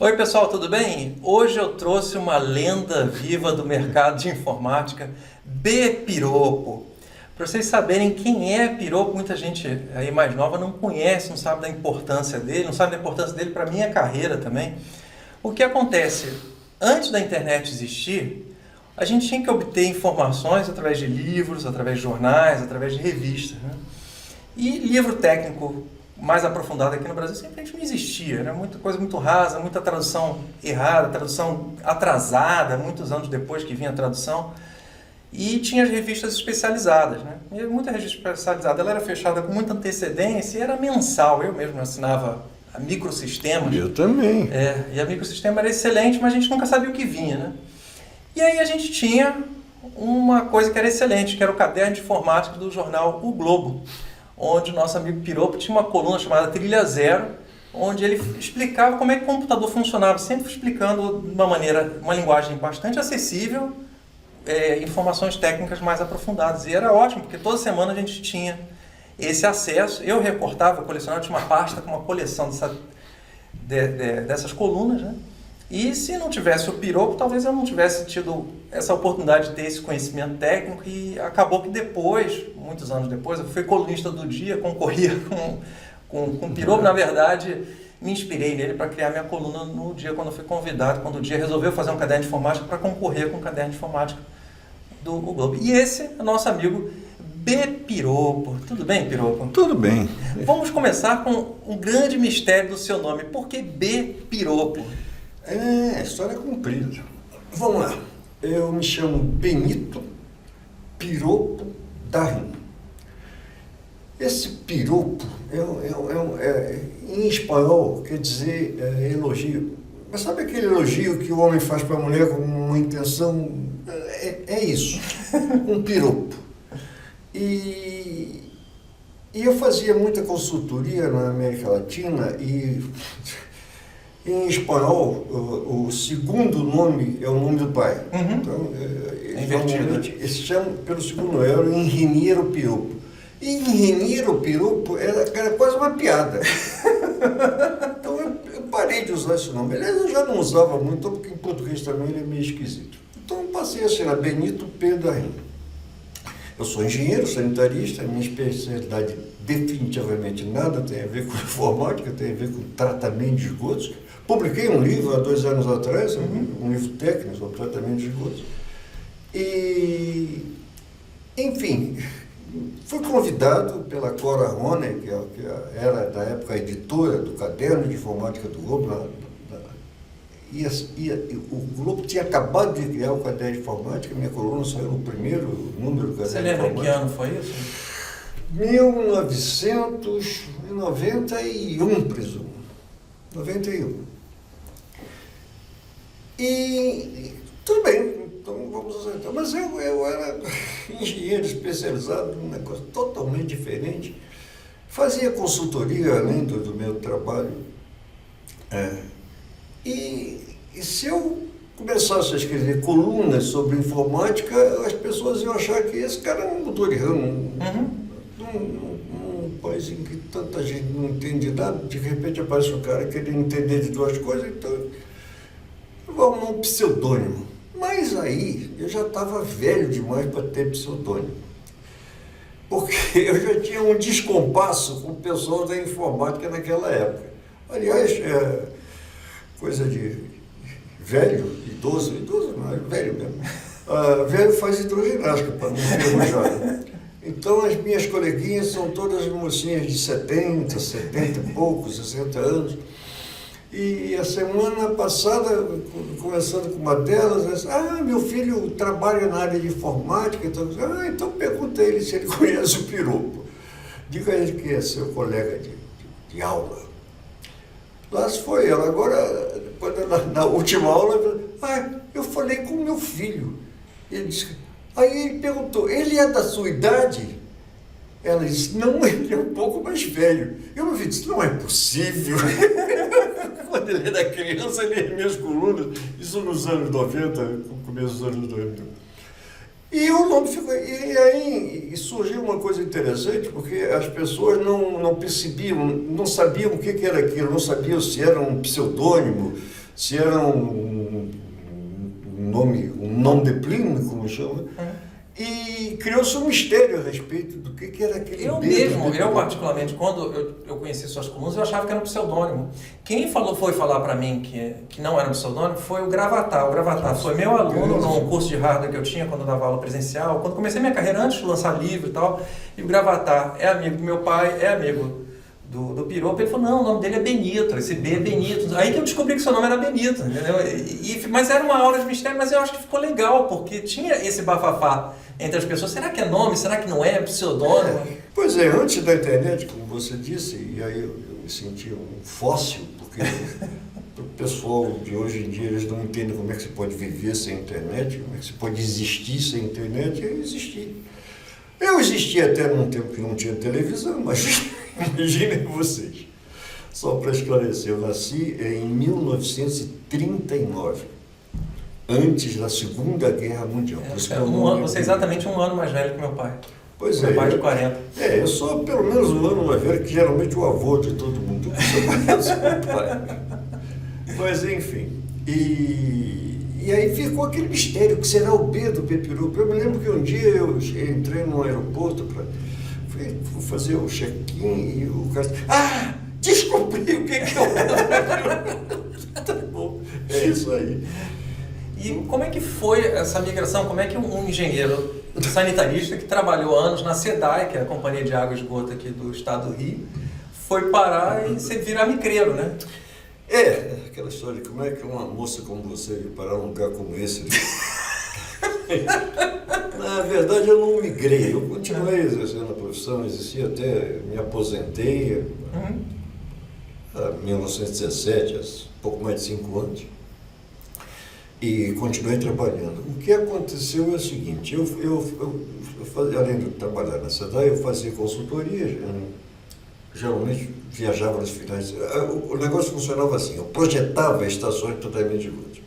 Oi pessoal, tudo bem? Hoje eu trouxe uma lenda viva do mercado de informática, B. Piropo. Para vocês saberem quem é Piropo, muita gente aí mais nova não conhece, não sabe da importância dele, não sabe da importância dele para a minha carreira também. O que acontece? Antes da internet existir, a gente tinha que obter informações através de livros, através de jornais, através de revistas, né? E livro técnico mais aprofundado aqui no Brasil simplesmente não existia. Era muita coisa muito rasa, muita tradução errada, tradução atrasada, muitos anos depois que vinha a tradução. E tinha as revistas especializadas, né? E muita revista especializada, ela era fechada com muita antecedência e era mensal. Eu mesmo assinava a Microsistemas. Eu também. E a Microsistema era excelente, mas a gente nunca sabia o que vinha, né? E aí a gente tinha uma coisa que era excelente, que era o caderno de informática do jornal O Globo, onde o nosso amigo Piropo tinha uma coluna chamada Trilha Zero, onde ele explicava como é que o computador funcionava, sempre explicando de uma linguagem bastante acessível, informações técnicas mais aprofundadas. E era ótimo, porque toda semana a gente tinha esse acesso. Eu recortava, colecionava, tinha uma pasta com uma coleção dessas colunas, né? E se não tivesse o Piropo, talvez eu não tivesse tido essa oportunidade de ter esse conhecimento técnico, e acabou que depois, muitos anos depois, eu fui colunista do Dia, concorria com o Piropo. Na verdade, me inspirei nele para criar minha coluna no Dia, quando eu fui convidado, quando o Dia resolveu fazer um caderno de informática para concorrer com o caderno de informática do Globo. E esse é nosso amigo B. Piropo. Tudo bem, Piropo? Tudo bem. Vamos começar com um grande mistério do seu nome. Por que B. Piropo? A história é comprida. Vamos lá. Eu me chamo Benito Piropo Darim. Esse piropo, em espanhol, quer dizer elogio. Mas sabe aquele elogio que o homem faz para a mulher com uma intenção? É isso, um piropo. E eu fazia muita consultoria na América Latina e... Em espanhol, o segundo nome é o nome do pai. Uhum. Então, Invertido. se chama pelo segundo nome, era o Engenheiro Piropo. E Engenheiro Piropo era quase uma piada. Então eu parei de usar esse nome. Aliás, eu já não usava muito, porque em português também ele é meio esquisito. Então eu passei a ser Benito P. Darim. Eu sou engenheiro sanitarista, a minha especialidade definitivamente nada tem a ver com informática, tem a ver com tratamento de esgotos. Publiquei um livro há 2 anos atrás, um livro técnico sobre tratamento de esgotos. E, enfim, fui convidado pela Cora Rone, que era da época a editora do Caderno de Informática do Globo, o Globo tinha acabado de criar o Caderno de Informática, minha coluna saiu no primeiro número do Caderno de Informática. Você lembra que ano foi isso? 1991, presumo. 91. E tudo bem, então vamos aceitar. Mas eu era engenheiro especializado num negócio totalmente diferente. Fazia consultoria além do meu trabalho. E se eu começasse a escrever colunas sobre informática, as pessoas iam achar que esse cara não mudou de ramo. Num país em que tanta gente não entende nada, de repente aparece um cara querendo entender de 2 coisas, então eu vou arrumar um pseudônimo. Mas aí eu já estava velho demais para ter pseudônimo, porque eu já tinha um descompasso com o pessoal da informática naquela época. Aliás, coisa de velho, idoso não, é velho mesmo. Velho faz hidroginástica para não enferrujar. Então as minhas coleguinhas são todas mocinhas de 70 e poucos, 60 anos. E a semana passada, conversando com uma delas, ela disse, meu filho trabalha na área de informática. Então pergunta a ele se ele conhece o Piropo. Diga a ele que é seu colega de aula. Lá se foi ela. Agora, na última aula, eu falei com meu filho. Ele disse, aí ele perguntou, ele é da sua idade? Ela disse, não, ele é um pouco mais velho. Eu me disse, não é possível. Quando ele era criança, ele lia minhas colunas, isso nos anos 90, no começo dos anos 2000. E o nome ficou. E aí surgiu uma coisa interessante, porque as pessoas não percebiam, não sabiam o que era aquilo, não sabiam se era um pseudônimo, se era um nome de plume, como chama, e criou-se um mistério a respeito do que era aquele Eu particularmente, quando eu conheci suas colunas, eu achava que era um pseudônimo. Quem foi falar para mim que não era um pseudônimo foi o Gravatar. O Gravatar foi meu aluno num curso de hardware que eu tinha quando eu dava aula presencial, quando comecei minha carreira antes de lançar livro e tal. E o Gravatar é amigo do meu pai, é amigo do Piropo. Ele falou, não, o nome dele é Benito, esse B é Benito. Aí que eu descobri que seu nome era Benito, entendeu? Mas era uma aula de mistério, mas eu acho que ficou legal, porque tinha esse bafafá entre as pessoas. Será que é nome? Será que não é? Pseudônimo? Pois é, antes da internet, como você disse, e aí eu me senti um fóssil, porque o pessoal de hoje em dia, eles não entendem como é que se pode viver sem internet, como é que se pode existir sem internet. Eu existi. Eu existi até num tempo que não tinha televisão, mas imaginem vocês. Só para esclarecer, eu nasci em 1939, antes da Segunda Guerra Mundial. Você é exatamente um ano mais velho que meu pai. Pois meu é. pai de 40. Eu sou pelo menos um ano mais velho, que geralmente o avô de todo mundo. Meu pai. Mas enfim. E aí ficou aquele mistério, que será o B do Pepiropo. Eu me lembro que um dia eu entrei no aeroporto, fui fazer o check-in e o cara disse, descobri o que é o Tá bom, é isso aí. E como é que foi essa migração? Como é que um engenheiro sanitarista que trabalhou anos na SEDAI, que é a Companhia de Água e Esgoto aqui do estado do Rio, foi parar e virar micreiro, né? Aquela história de como é que uma moça como você veio parar num lugar como esse. Na verdade, eu não migrei, eu continuei exercendo a profissão, exerci até, me aposentei em 1917, há pouco mais de 5 anos, e continuei trabalhando. O que aconteceu é o seguinte, além de trabalhar na SEDAI, eu fazia consultoria, geralmente viajava nos finais. O negócio funcionava assim, eu projetava estações de tratamento de esgoto.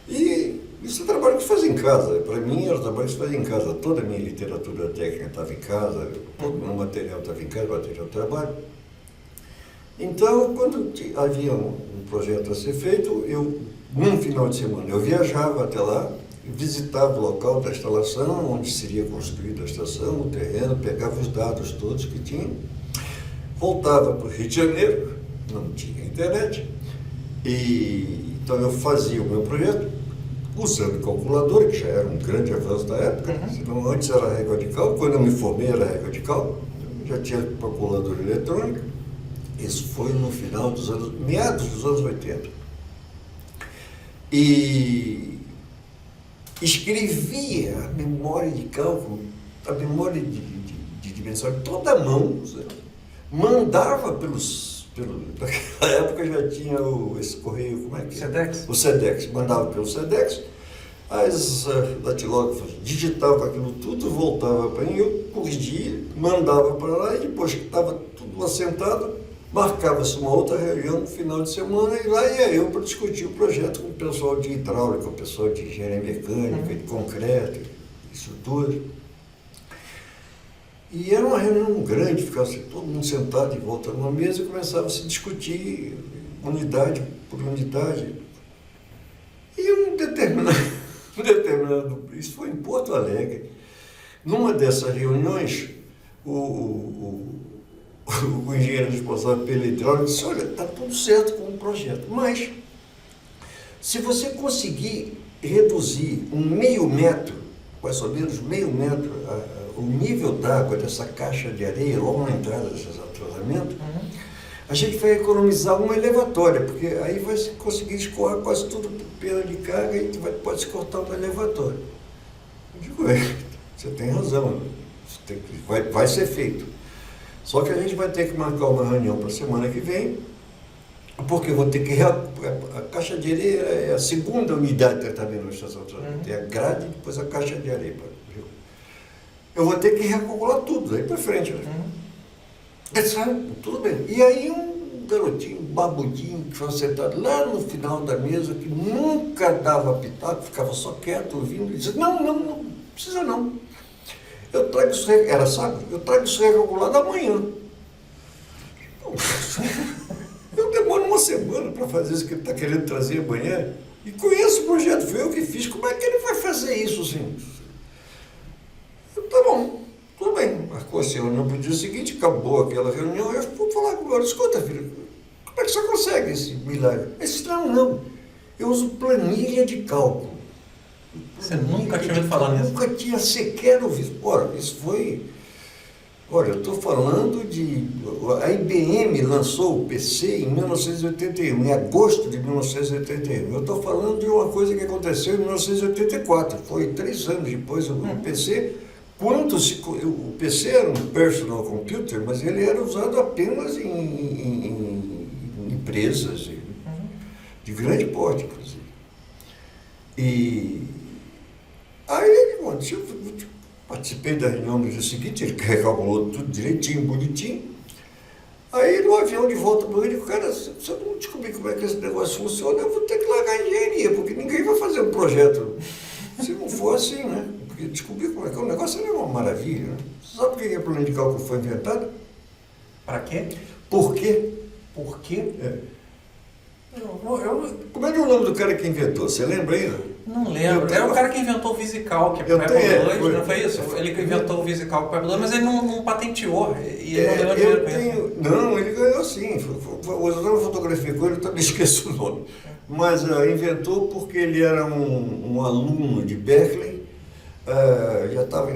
E isso é trabalho que se faz em casa. Para mim era trabalho que se faz em casa. Toda a minha literatura técnica estava em casa, todo o meu material estava em casa, material de trabalho. Então, quando havia um projeto a ser feito, num final de semana, eu viajava até lá, visitava o local da instalação, onde seria construída a estação, o terreno, pegava os dados todos que tinha, voltava para o Rio de Janeiro, não tinha internet, então eu fazia o meu projeto usando calculadora, que já era um grande avanço da época, senão antes era régua de cálculo, quando eu me formei era régua de cálculo, já tinha calculadora eletrônica. Isso foi no final meados dos anos 80. E escrevia a memória de cálculo, a memória de dimensão, toda a mão, mandava naquela época já tinha esse correio, como é que é? SEDEX? O SEDEX, mandava pelo SEDEX, as datilógrafas digitavam aquilo tudo, voltava para mim, eu corrigia, mandava para lá e depois que estava tudo assentado, marcava-se uma outra reunião no final de semana e lá ia eu para discutir o projeto com o pessoal de hidráulica, o pessoal de engenharia mecânica, de concreto, de estrutura. E era uma reunião grande, ficava assim, todo mundo sentado em volta de uma mesa e começava a se discutir unidade por unidade. E um determinado, isso foi em Porto Alegre, numa dessas reuniões, o engenheiro responsável pela hidráulica disse, olha, está tudo certo com o projeto, mas se você conseguir reduzir meio metro, mais ou menos meio metro, o nível d'água dessa caixa de areia, logo na entrada desses atrasamentos, a gente vai economizar uma elevatória, porque aí vai se conseguir escoar quase tudo por perda de carga e pode se cortar uma elevatória. Eu digo, você tem razão, vai ser feito. Só que a gente vai ter que marcar uma reunião para a semana que vem, porque eu vou ter que... A caixa de areia é a segunda unidade de tratamento da estação de tratamento. Tem a grade e depois a caixa de areia. Eu vou ter que recalcular tudo, daí para frente. Tudo bem. E aí um garotinho, babudinho, que foi sentado lá no final da mesa, que nunca dava pitaco, ficava só quieto, ouvindo, e disse, não precisa não. Eu trago isso, era sábado, eu trago isso recalculado amanhã. Eu demoro uma uma semana para fazer isso que ele está querendo trazer amanhã. E conheço o projeto, foi eu que fiz. Como é que ele vai fazer isso assim? Tá bom, tudo bem. Marcou assim, no dia seguinte, acabou aquela reunião. Eu fui falar com ele, escuta, filho, como é que você consegue esse milagre? Ele disse, não. Eu uso planilha de cálculo. Você nunca tinha ouvido falar nisso? Nunca tinha sequer ouvido. Ora, isso foi... Olha, eu estou falando de... A IBM lançou o PC em 1981, em agosto de 1981. Eu estou falando de uma coisa que aconteceu em 1984. Foi 3 anos depois do PC. O PC era um personal computer, mas ele era usado apenas em empresas de grande porte, inclusive. E aí, bom, participei da reunião no dia seguinte, ele recalculou tudo direitinho, bonitinho. Aí no avião de volta para o Rio, cara, se eu não descobrir como é que esse negócio funciona, eu vou ter que largar a engenharia, porque ninguém vai fazer um projeto se não for assim, né? Porque descobrir como é que é o negócio é uma maravilha, né? Você sabe por que a planilha de cálculo foi inventada? Para quê? Por quê? Por quê? Como é que é o nome do cara que inventou? Você lembra ainda? Não lembro. Era o cara que inventou o VisiCalc para o Pebble 2, não foi isso? Ele que inventou o VisiCalc para o Pebble 2, mas ele não patenteou. E ele não ganhou dinheiro com isso. Não, ele ganhou sim. Usando uma fotografia com ele, eu também esqueço o nome. Mas inventou porque ele era um aluno de Berkeley, já estava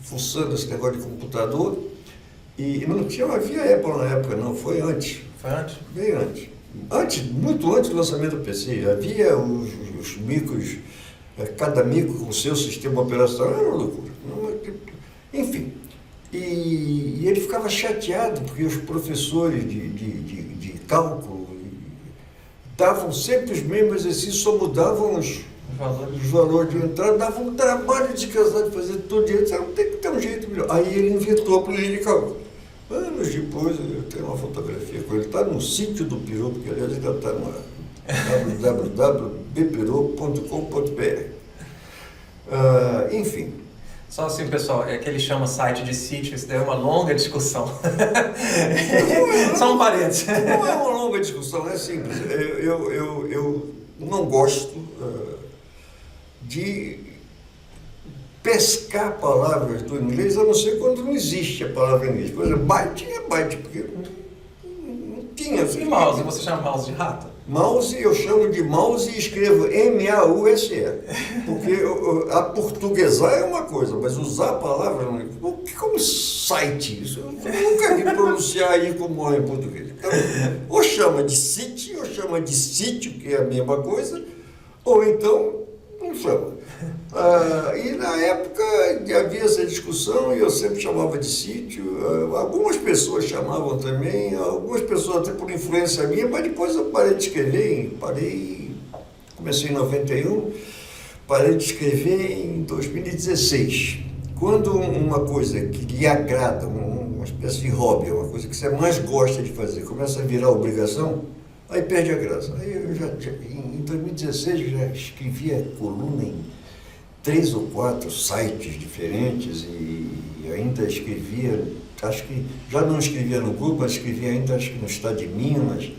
fuçando esse negócio de computador, e não havia Apple na época, não, foi antes. Foi antes? Bem antes. Muito antes do lançamento do PC, havia os micros, cada micro com o seu sistema operacional, era uma loucura. Enfim, e ele ficava chateado porque os professores de cálculo davam sempre os mesmos exercícios, só mudavam os valores de entrada, davam um trabalho desgraçado de fazer tudo direito, tem que ter um jeito melhor. Aí ele inventou a planilha de cálculo. Anos depois, eu tenho uma fotografia com ele, está no sítio do Piropo, que aliás ainda está no www.bpiropo.com.br. Enfim. Só assim, pessoal, é que ele chama site de sítio, isso daí é uma longa discussão. Só um parênteses. Não é uma longa discussão, é simples. Eu não gosto de pescar palavras do inglês, a não ser quando não existe a palavra em inglês. Por exemplo, byte é byte, porque não tinha. E mouse? Você chama mouse de rato? Mouse eu chamo de mouse e escrevo M-A-U-S-E. Porque aportuguesar é uma coisa, mas usar a palavra como site, isso eu nunca vi pronunciar aí como é em português. Então, ou chama de sítio, ou chama de sítio, que é a mesma coisa, ou então não chama. E na época havia essa discussão e eu sempre chamava de sítio. Algumas pessoas chamavam também, algumas pessoas até por influência minha, mas depois eu parei de escrever, comecei em 91, parei de escrever em 2016. Quando uma coisa que lhe agrada, uma espécie de hobby, uma coisa que você mais gosta de fazer, começa a virar obrigação, aí perde a graça. Aí eu em 2016 eu já escrevia coluna em 3 ou 4 sites diferentes e ainda escrevia, acho que já não escrevia no Google, mas escrevia ainda acho que no estado de Minas.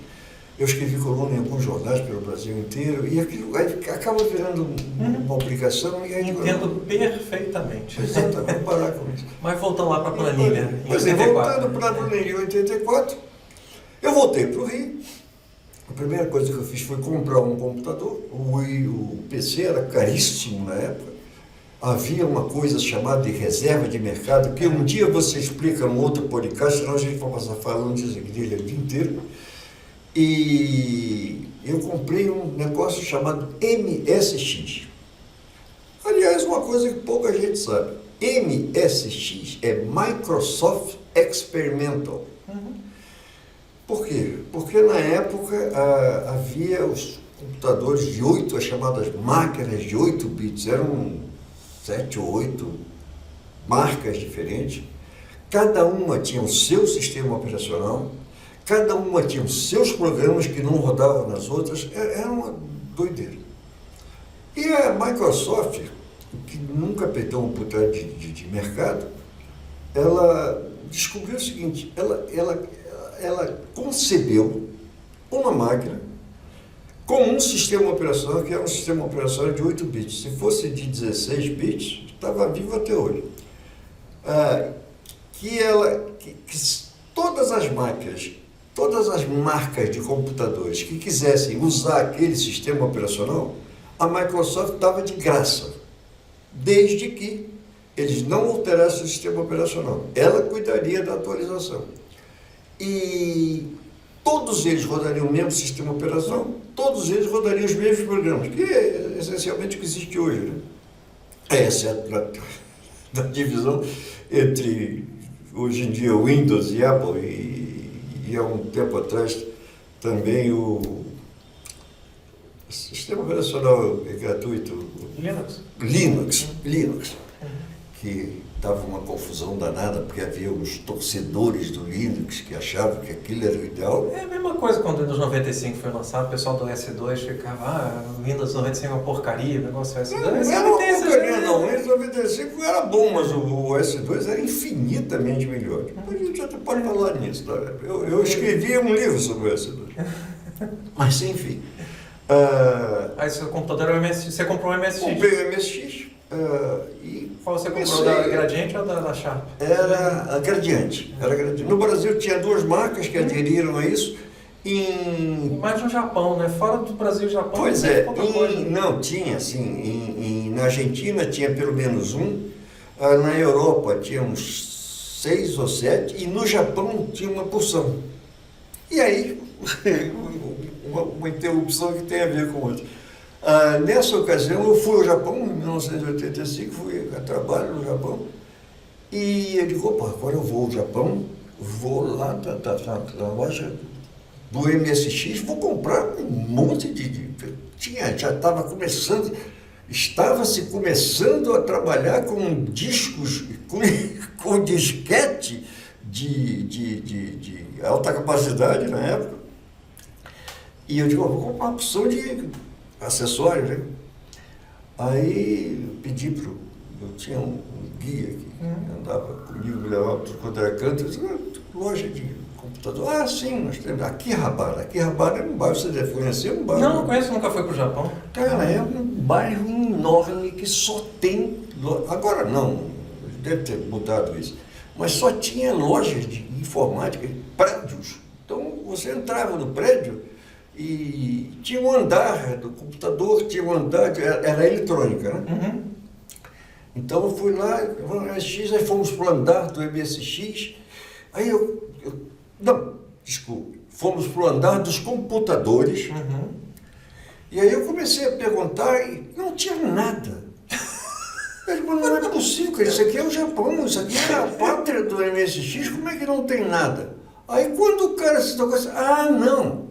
Eu escrevi coluna em alguns jornais pelo Brasil inteiro e aquilo aí acaba virando uma obrigação. E aí, entendo perfeitamente. Exatamente, parar com isso. Mas voltando lá para a planilha, em pois 84. Voltando para a planilha em 84, eu voltei para o Rio. A primeira coisa que eu fiz foi comprar um computador. O PC era caríssimo na época. Havia uma coisa chamada de reserva de mercado, que um dia você explica num outro podcast, senão a gente vai passar falando dele o dia inteiro. E eu comprei um negócio chamado MSX. Aliás, uma coisa que pouca gente sabe. MSX é Microsoft Experimental. Por quê? Porque na época havia os computadores de 8, as chamadas máquinas de 8 bits, eram 7 ou 8 marcas diferentes, cada uma tinha o seu sistema operacional, cada uma tinha os seus programas que não rodavam nas outras, era uma doideira. E a Microsoft, que nunca perdeu uma oportunidade de mercado, ela descobriu o seguinte, ela concebeu uma máquina com um sistema operacional que era um sistema operacional de 8 bits. Se fosse de 16 bits, estava vivo até hoje. Todas as máquinas, todas as marcas de computadores que quisessem usar aquele sistema operacional, a Microsoft dava de graça, desde que eles não alterassem o sistema operacional. Ela cuidaria da atualização. E todos eles rodariam o mesmo sistema operacional, todos eles rodariam os mesmos programas, que é essencialmente o que existe hoje, né? Exceto da divisão entre, hoje em dia, Windows e Apple, e há um tempo atrás também o sistema operacional gratuito Linux, que dava uma confusão danada, porque havia os torcedores do Linux que achavam que aquilo era o ideal. É a mesma coisa quando o Windows 95 foi lançado, o pessoal do S2 ficava, o Windows 95 é uma porcaria, o negócio é S2. Não era uma porcaria, não. O Windows 95 era bom, mas o S2 era infinitamente melhor. Depois a gente até pode falar nisso, tá? Eu escrevi um livro sobre o S2. Mas, enfim. Aí seu computador é o MSX, você comprou o MSX? Comprei o MSX. E qual você comprou, da Gradiente ou da Sharp? Era a Gradiente. No Brasil tinha duas marcas que aderiram a isso. Mas no Japão, né? Fora do Brasil e Japão. Pois não, tinha assim. Na Argentina tinha pelo menos um. Na Europa tinha uns 6 ou 7. E no Japão tinha uma porção. E aí, uma interrupção que tem a ver com outra. Nessa ocasião, eu fui ao Japão, em 1985, fui a trabalho no Japão, e eu digo, opa, agora eu vou ao Japão, vou lá na loja do MSX, vou comprar um monte já estava estava-se começando a trabalhar com discos, com disquete de alta capacidade na época, e eu digo, vou comprar uma opção de acessório, né? Aí eu pedi eu tinha um guia que andava comigo, me levava para quando era canto, eu disse, loja de computador. Sim, nós temos Akihabara. Akihabara é um bairro, você deve conhecer, um bairro. Não conheço, nunca fui para o Japão. Cara, é um bairro enorme que só tem, agora não, deve ter mudado isso, mas só tinha lojas de informática, prédios. Então você entrava no prédio e tinha um andar do computador, tinha um andar, era eletrônica, né? Uhum. Então eu fui lá, MSX, aí fomos para o andar do MSX, aí fomos para o andar dos computadores, e aí eu comecei a perguntar e não tinha nada. Eu digo, não é possível, isso aqui é o Japão, isso aqui é a pátria do MSX, como é que não tem nada? Aí quando o cara se tocou assim, não,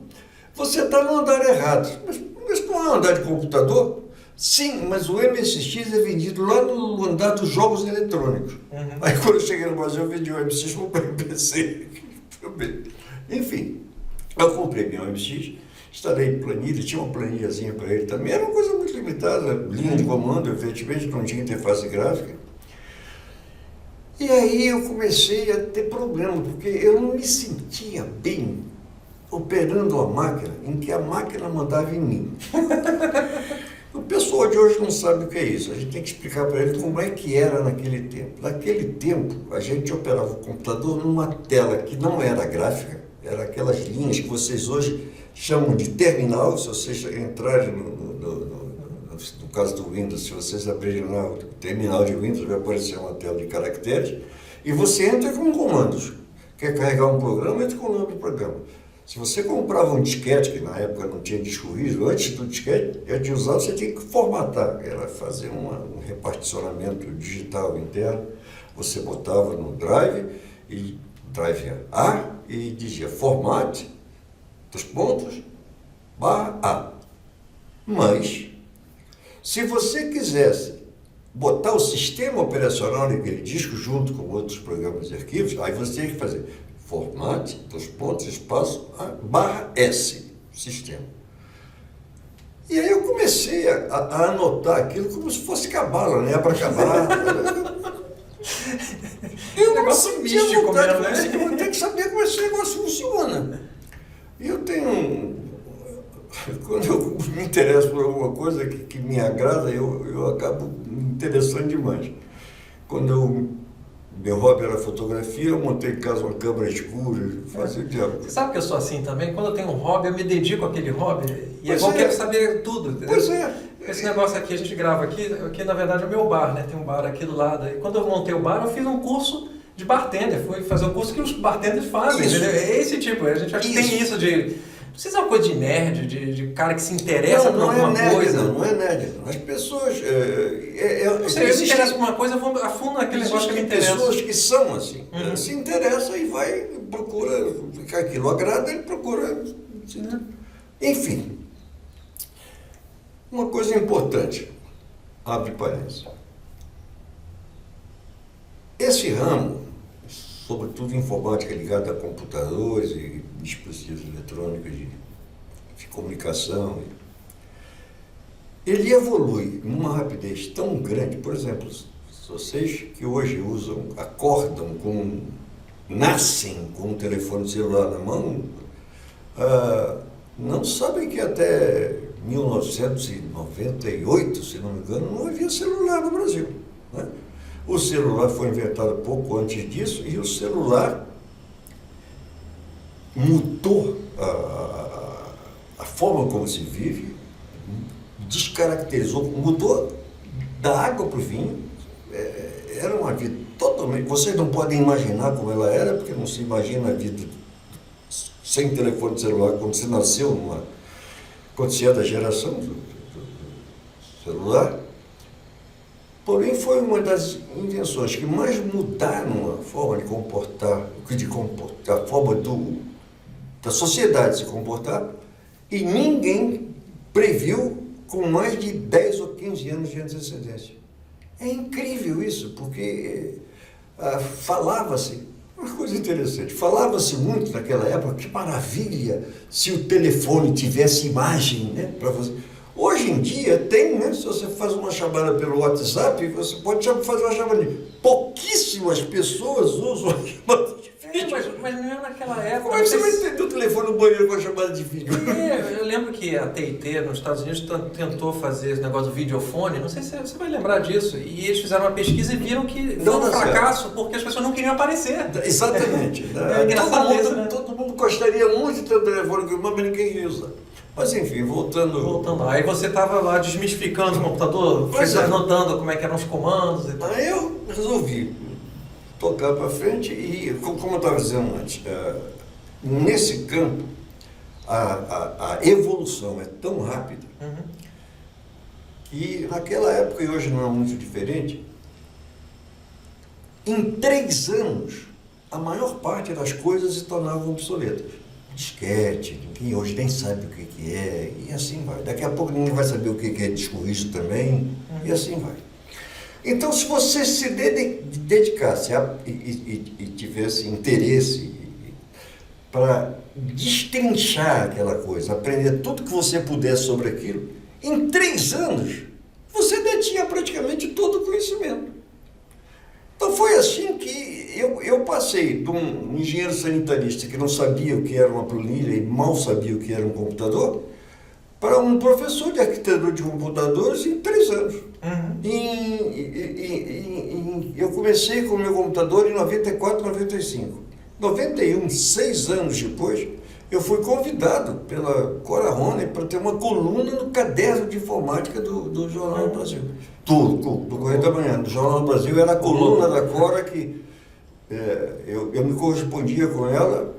você está no andar errado. Mas não é um andar de computador? Sim, mas o MSX é vendido lá no andar dos jogos eletrônicos. Aí quando eu cheguei no Brasil, eu vendi o MSX, comprei o PC. Enfim, eu comprei meu MSX, instalei planilha, tinha uma planilhazinha para ele também, era uma coisa muito limitada, linha de comando, efetivamente, não tinha interface gráfica. E aí eu comecei a ter problema, porque eu não me sentia bem operando a máquina em que a máquina mandava em mim. O pessoal de hoje não sabe o que é isso, a gente tem que explicar para ele como é que era naquele tempo. Naquele tempo, a gente operava o computador numa tela que não era gráfica, era aquelas linhas que vocês hoje chamam de terminal. Se vocês entrarem no caso do Windows, se vocês abrirem lá o terminal de Windows, vai aparecer uma tela de caracteres, e você entra com comandos. Quer carregar um programa, entra com o nome do programa. Se você comprava um disquete, que na época não tinha disco rígido, antes do disquete, de usar, você tinha que formatar, era fazer um reparticionamento digital interno. Você botava no drive A, e dizia formate, /A. Mas, se você quisesse botar o sistema operacional naquele disco junto com outros programas e arquivos, aí você tinha que fazer formate, espaço, /S, sistema. E aí eu comecei a anotar aquilo como se fosse cabala, né? Abracadabra. Eu não sentia vontade, eu tenho que saber como esse negócio funciona. Eu tenho... Quando eu me interesso por alguma coisa que me agrada, eu acabo me interessando demais. Meu hobby era fotografia, eu montei em casa uma câmera escura, fazia o diabo. Você sabe que eu sou assim também? Quando eu tenho um hobby, eu me dedico àquele hobby e Pois eu é. quero saber tudo, entendeu? Pois é. Esse negócio aqui, a gente grava aqui na verdade é o meu bar, né? Tem um bar aqui do lado. E quando eu montei o bar, eu fiz um curso de bartender. Fui fazer o curso que os bartenders fazem, Isso. entendeu? É esse tipo, a gente acha que tem isso de... Não precisa uma coisa de nerd, de cara que se interessa por alguma coisa. Não é nerd. As pessoas... Não sei, eu me interesso por uma coisa, eu vou a fundo naquele negócio que me interessa. Pessoas que são assim, se interessam e vai, procura ficar aquilo. Agrada, ele procura... Enfim. Uma coisa importante, abre parênteses. Esse ramo, sobretudo informática ligada a computadores e dispositivos eletrônicos de comunicação, ele evolui numa rapidez tão grande. Por exemplo, vocês que hoje nascem com um telefone celular na mão, não sabem que até 1998, se não me engano, não havia celular no Brasil, né? O celular foi inventado pouco antes disso e o celular mudou a forma como se vive, descaracterizou, mudou da água para o vinho. Era uma vida totalmente... Vocês não podem imaginar como ela era, porque não se imagina a vida sem telefone celular quando você nasceu, quando você é da geração do celular. Porém, foi uma das invenções que mais mudaram a forma de comportar, a forma da sociedade se comportar, e ninguém previu com mais de 10 ou 15 anos de antecedência. É incrível isso, porque falava-se, uma coisa interessante, falava-se muito naquela época, que maravilha se o telefone tivesse imagem, né, para você. Hoje em dia tem, né? Se você faz uma chamada pelo WhatsApp, você pode fazer uma chamada de... Pouquíssimas pessoas usam a chamada de vídeo. Mas não é naquela época. Como é que você vai entender o telefone no banheiro com a chamada de vídeo? Eu lembro que a T&T nos Estados Unidos tentou fazer esse negócio do videofone, não sei se você vai lembrar disso, e eles fizeram uma pesquisa e viram que foi um fracasso porque as pessoas não queriam aparecer. Exatamente. Todo mundo gostaria muito de ter um telefone, mas ninguém queria usar. Mas enfim, voltando lá. Aí você estava lá desmistificando o computador, anotando como é que eram os comandos e tal. Aí eu resolvi tocar para frente e, como eu estava dizendo antes, nesse campo a evolução é tão rápida que naquela época, e hoje não é muito diferente, em 3 anos a maior parte das coisas se tornavam obsoletas. Disquete, ninguém hoje nem sabe o que é, e assim vai. Daqui a pouco ninguém vai saber o que é disco rígido também, e assim vai. Então, se você se dedicasse e tivesse interesse para destrinchar aquela coisa, aprender tudo que você pudesse sobre aquilo, em 3 anos, você detinha praticamente todo o conhecimento. Então foi assim que eu passei de um engenheiro sanitarista que não sabia o que era uma planilha e mal sabia o que era um computador, para um professor de arquitetura de computadores em 3 anos. Eu comecei com o meu computador em 94, 95. 91, 6 anos depois, eu fui convidado pela Cora Rony para ter uma coluna no caderno de informática do Jornal do Brasil. Do Correio da Manhã, do Jornal do Brasil, era a coluna da Cora que eu me correspondia com ela,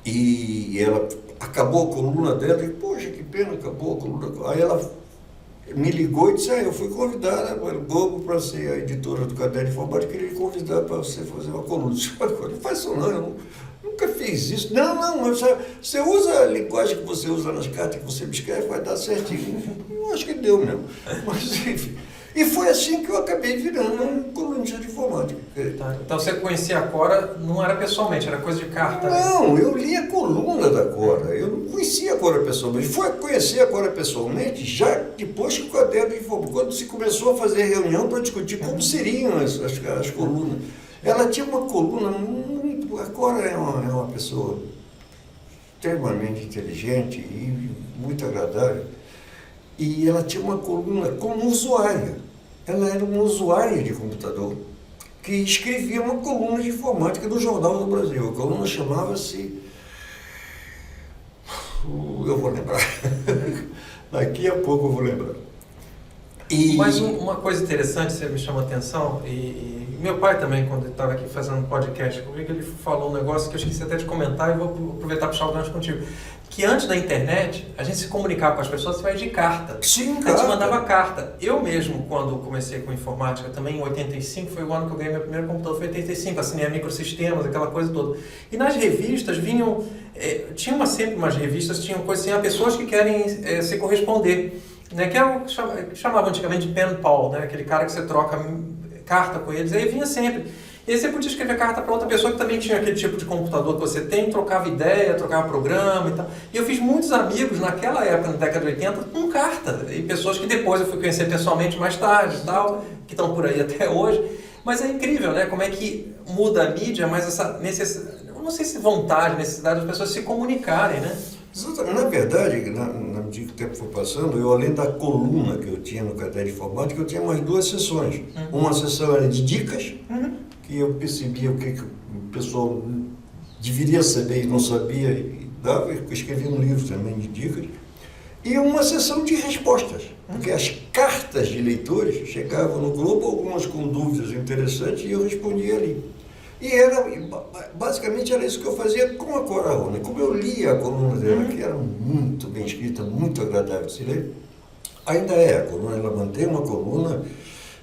e ela acabou a coluna dela e, poxa, que pena, acabou a coluna. Aí ela me ligou e disse, eu fui convidada pelo Globo para ser a editora do caderno de informática, queria lhe convidar para você fazer uma coluna. Não faz isso não, eu nunca fiz isso. Não, você usa a linguagem que você usa nas cartas que você me escreve, vai dar certinho. Eu acho que deu mesmo. Mas, enfim. E foi assim que eu acabei virando um colunista de informática. Tá. Então você conhecia a Cora, não era pessoalmente, era coisa de carta? Não, né? eu li a coluna da Cora, eu não conhecia a Cora pessoalmente. Foi conhecer a Cora pessoalmente já depois que o caderno de informática, quando se começou a fazer reunião para discutir como seriam as colunas. Ela tinha uma coluna muito... A Cora é uma pessoa extremamente inteligente e muito agradável. E ela tinha uma coluna como usuária. Ela era uma usuária de computador que escrevia uma coluna de informática do Jornal do Brasil. A coluna chamava-se... Eu vou lembrar. Daqui a pouco eu vou lembrar. Mas uma coisa interessante, você me chamou a atenção, e meu pai também, quando ele estava aqui fazendo um podcast comigo, ele falou um negócio que eu esqueci até de comentar e vou aproveitar para puxar o gancho contigo. Que antes da internet, a gente se comunicava com as pessoas através de carta. Sim, a gente mandava carta. Eu mesmo, quando comecei com informática, também em 85, foi o ano que eu ganhei meu primeiro computador, foi em 85, assinei a Microsistemas, aquela coisa toda. E nas revistas vinham, tinha sempre umas revistas, tinham coisas assim, pessoas que querem se corresponder. Né, que é o que chamava antigamente de pen pal, né, aquele cara que você troca carta com eles, aí vinha sempre. E aí você podia escrever carta para outra pessoa que também tinha aquele tipo de computador que você tem, trocava ideia, trocava programa e tal. E eu fiz muitos amigos naquela época, na década de 80, com carta. E pessoas que depois eu fui conhecer pessoalmente mais tarde e tal, que estão por aí até hoje. Mas é incrível, né, como é que muda a mídia, mas essa necessidade, eu não sei se vontade, necessidade das pessoas se comunicarem, né? Na verdade, na medida que o tempo foi passando, eu, além da coluna que eu tinha no caderno de informática, eu tinha mais duas sessões. Uma sessão era de dicas, que eu percebia o que o pessoal deveria saber e não sabia, e dava, eu escrevia um livro também de dicas. E uma sessão de respostas, porque as cartas de leitores chegavam no Globo, algumas com dúvidas interessantes, e eu respondia ali. E basicamente era isso que eu fazia com a Cora Rony. Como eu lia a coluna dela, que era muito bem escrita, muito agradável de se ler, ainda é a coluna, ela mantém uma coluna,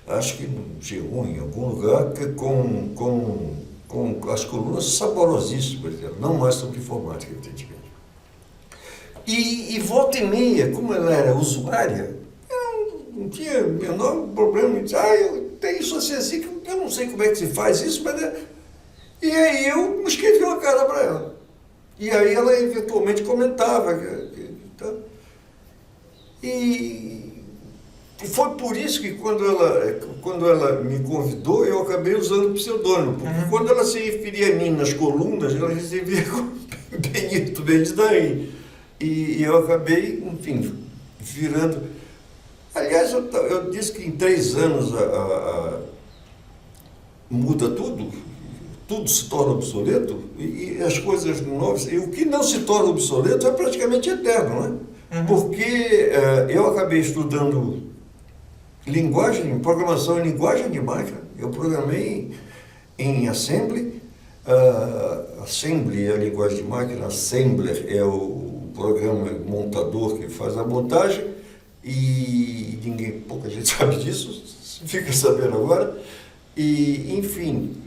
acho que no G1, em algum lugar, que com as colunas saborosíssimas dela, não mais sobre informática, evidentemente. E volta e meia, como ela era usuária, eu não tinha o menor problema em dizer, eu tenho isso assim, que eu não sei como é que se faz isso, mas... E aí eu escrevi uma carta para ela. E aí ela eventualmente comentava. E foi por isso que quando ela me convidou, eu acabei usando o pseudônimo. Porque quando ela se referia a mim nas colunas, ela recebia como Benito Bendidaí. E eu acabei, enfim, virando... Aliás, eu disse que em 3 anos muda tudo. Tudo se torna obsoleto e as coisas novas, e o que não se torna obsoleto é praticamente eterno, né? Porque eu acabei estudando programação em linguagem de máquina. Eu programei em Assembly. Assembly é a linguagem de máquina, Assembler é o programa montador que faz a montagem, e pouca gente sabe disso, fica sabendo agora. E, enfim...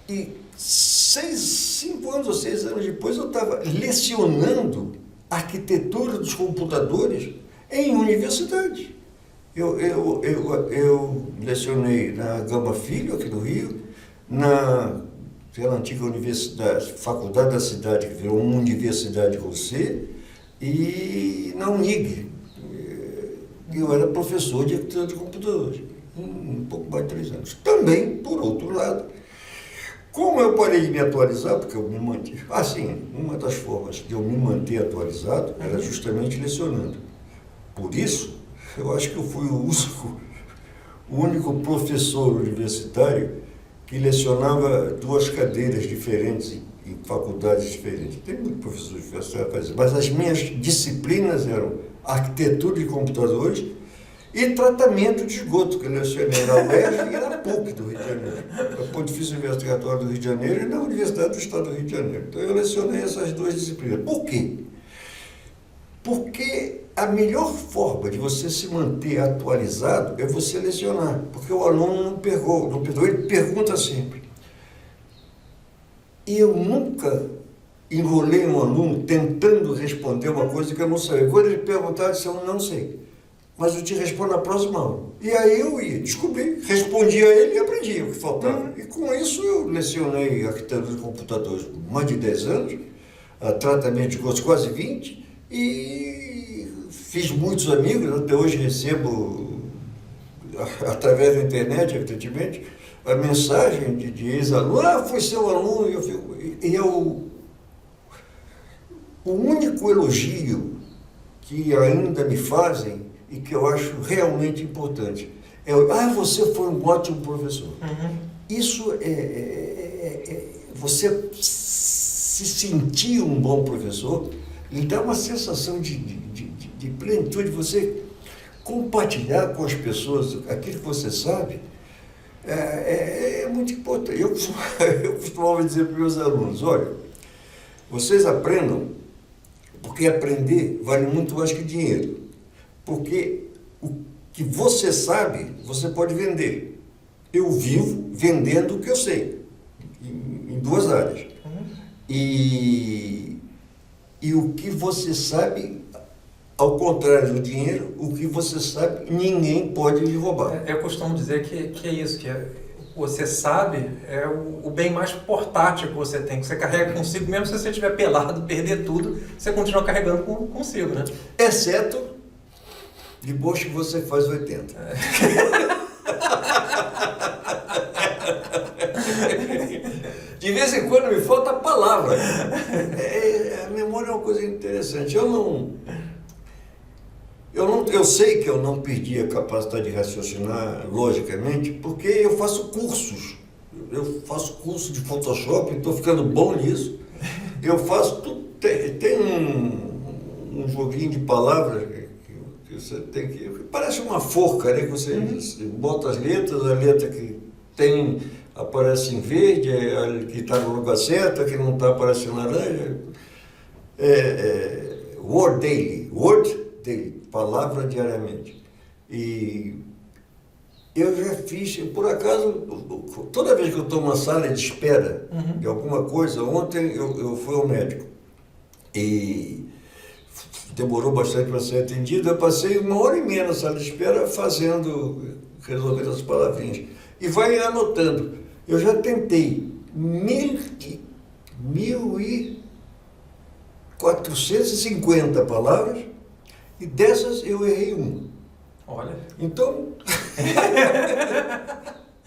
E 5 anos ou 6 anos depois eu estava lecionando arquitetura dos computadores em universidade. Eu lecionei na Gama Filho, aqui no Rio, pela antiga universidade, Faculdade da Cidade, que virou uma Universidade com C, e na Unig. Eu era professor de arquitetura de computadores, um pouco mais de 3 anos. Também, por outro lado, como eu parei de me atualizar, porque eu me mantive... uma das formas de eu me manter atualizado era justamente lecionando. Por isso, eu acho que eu fui o único professor universitário que lecionava 2 cadeiras diferentes em faculdades diferentes. Tem muito professor universitário, mas as minhas disciplinas eram arquitetura de computadores e tratamento de esgoto, que eu lecionei na UERJ e na PUC do Rio de Janeiro, na Pontifícia Investigatória do Rio de Janeiro e na Universidade do Estado do Rio de Janeiro. Então eu lecionei essas 2 disciplinas. Por quê? Porque a melhor forma de você se manter atualizado é você lecionar, porque o aluno não pergunta, ele pergunta sempre. E eu nunca enrolei um aluno tentando responder uma coisa que eu não sabia. Quando ele perguntava, eu disse, eu não sei. Mas eu te respondo na próxima aula. E aí eu ia, descobri, respondia a ele e aprendia o que faltava. E com isso eu lecionei arquitetura de computadores por mais de 10 anos, tratamento de gosto quase 20, e fiz muitos amigos, até hoje recebo, através da internet, evidentemente, a mensagem de ex-aluno, foi seu aluno, e eu fico... O único elogio que ainda me fazem e que eu acho realmente importante é: você foi um ótimo professor. Isso você se sentir um bom professor lhe dá uma sensação de plenitude. Você compartilhar com as pessoas aquilo que você sabe é muito importante. Eu costumava dizer para os meus alunos: olha, vocês aprendam, porque aprender vale muito mais que dinheiro. Porque o que você sabe, você pode vender. Eu vivo vendendo o que eu sei, em duas áreas. E o que você sabe, ao contrário do dinheiro, o que você sabe, ninguém pode lhe roubar. Eu costumo dizer que é isso, que você sabe é o bem mais portátil que você tem, que você carrega consigo, mesmo se você estiver pelado, perder tudo, você continua carregando consigo, né? Exceto depois que você faz 80. De vez em quando me falta a palavra. A memória é uma coisa interessante. Eu sei que eu não perdi a capacidade de raciocinar logicamente, porque eu faço cursos. Eu faço curso de Photoshop, estou ficando bom nisso. Eu faço tudo. Tem um joguinho de palavras que você tem que... Parece uma forca, né? Que você bota as letras, a letra que tem aparece em verde, a que está no lugar certo, a que não está aparece em laranja. Word Daily, palavra diariamente. E eu já fiz, por acaso, toda vez que eu estou numa sala de espera de alguma coisa, ontem eu fui ao médico e demorou bastante para ser atendido. Eu passei 1h30 na sala de espera resolvendo as palavrinhas. E vai anotando. Eu já tentei 1.450 palavras e dessas eu errei uma. Olha. Então,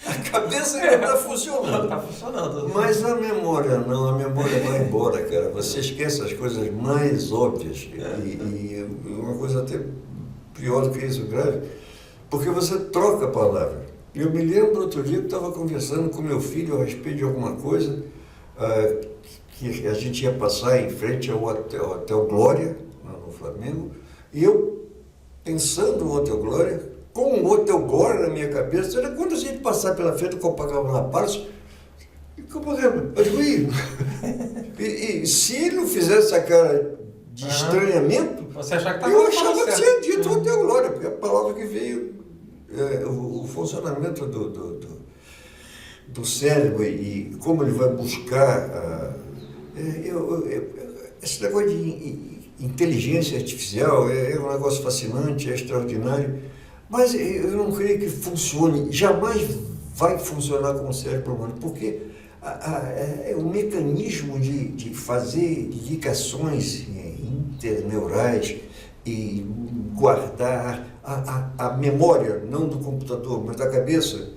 a cabeça ainda está funcionando. Está funcionando. Mas a memória não, a memória vai embora, cara. Você esquece as coisas mais óbvias. E uma coisa até pior do que isso, grave, porque você troca a palavra. Eu me lembro outro dia que estava conversando com meu filho a respeito de alguma coisa que a gente ia passar em frente ao Hotel Glória, no Flamengo, e eu, pensando no Hotel Glória, com o Hotel Glória na minha cabeça, era quando a gente passar pela frente do Copacabana Palace, e se ele não fizesse essa cara de estranhamento, você achava que eu achava que tinha dito Hotel Glória, porque a palavra que veio, o funcionamento do cérebro e como ele vai buscar esse negócio de inteligência artificial é um negócio fascinante, é extraordinário, mas eu não creio que funcione, jamais vai funcionar com o cérebro humano, porque o mecanismo de fazer ligações interneurais e guardar a memória, não do computador, mas da cabeça,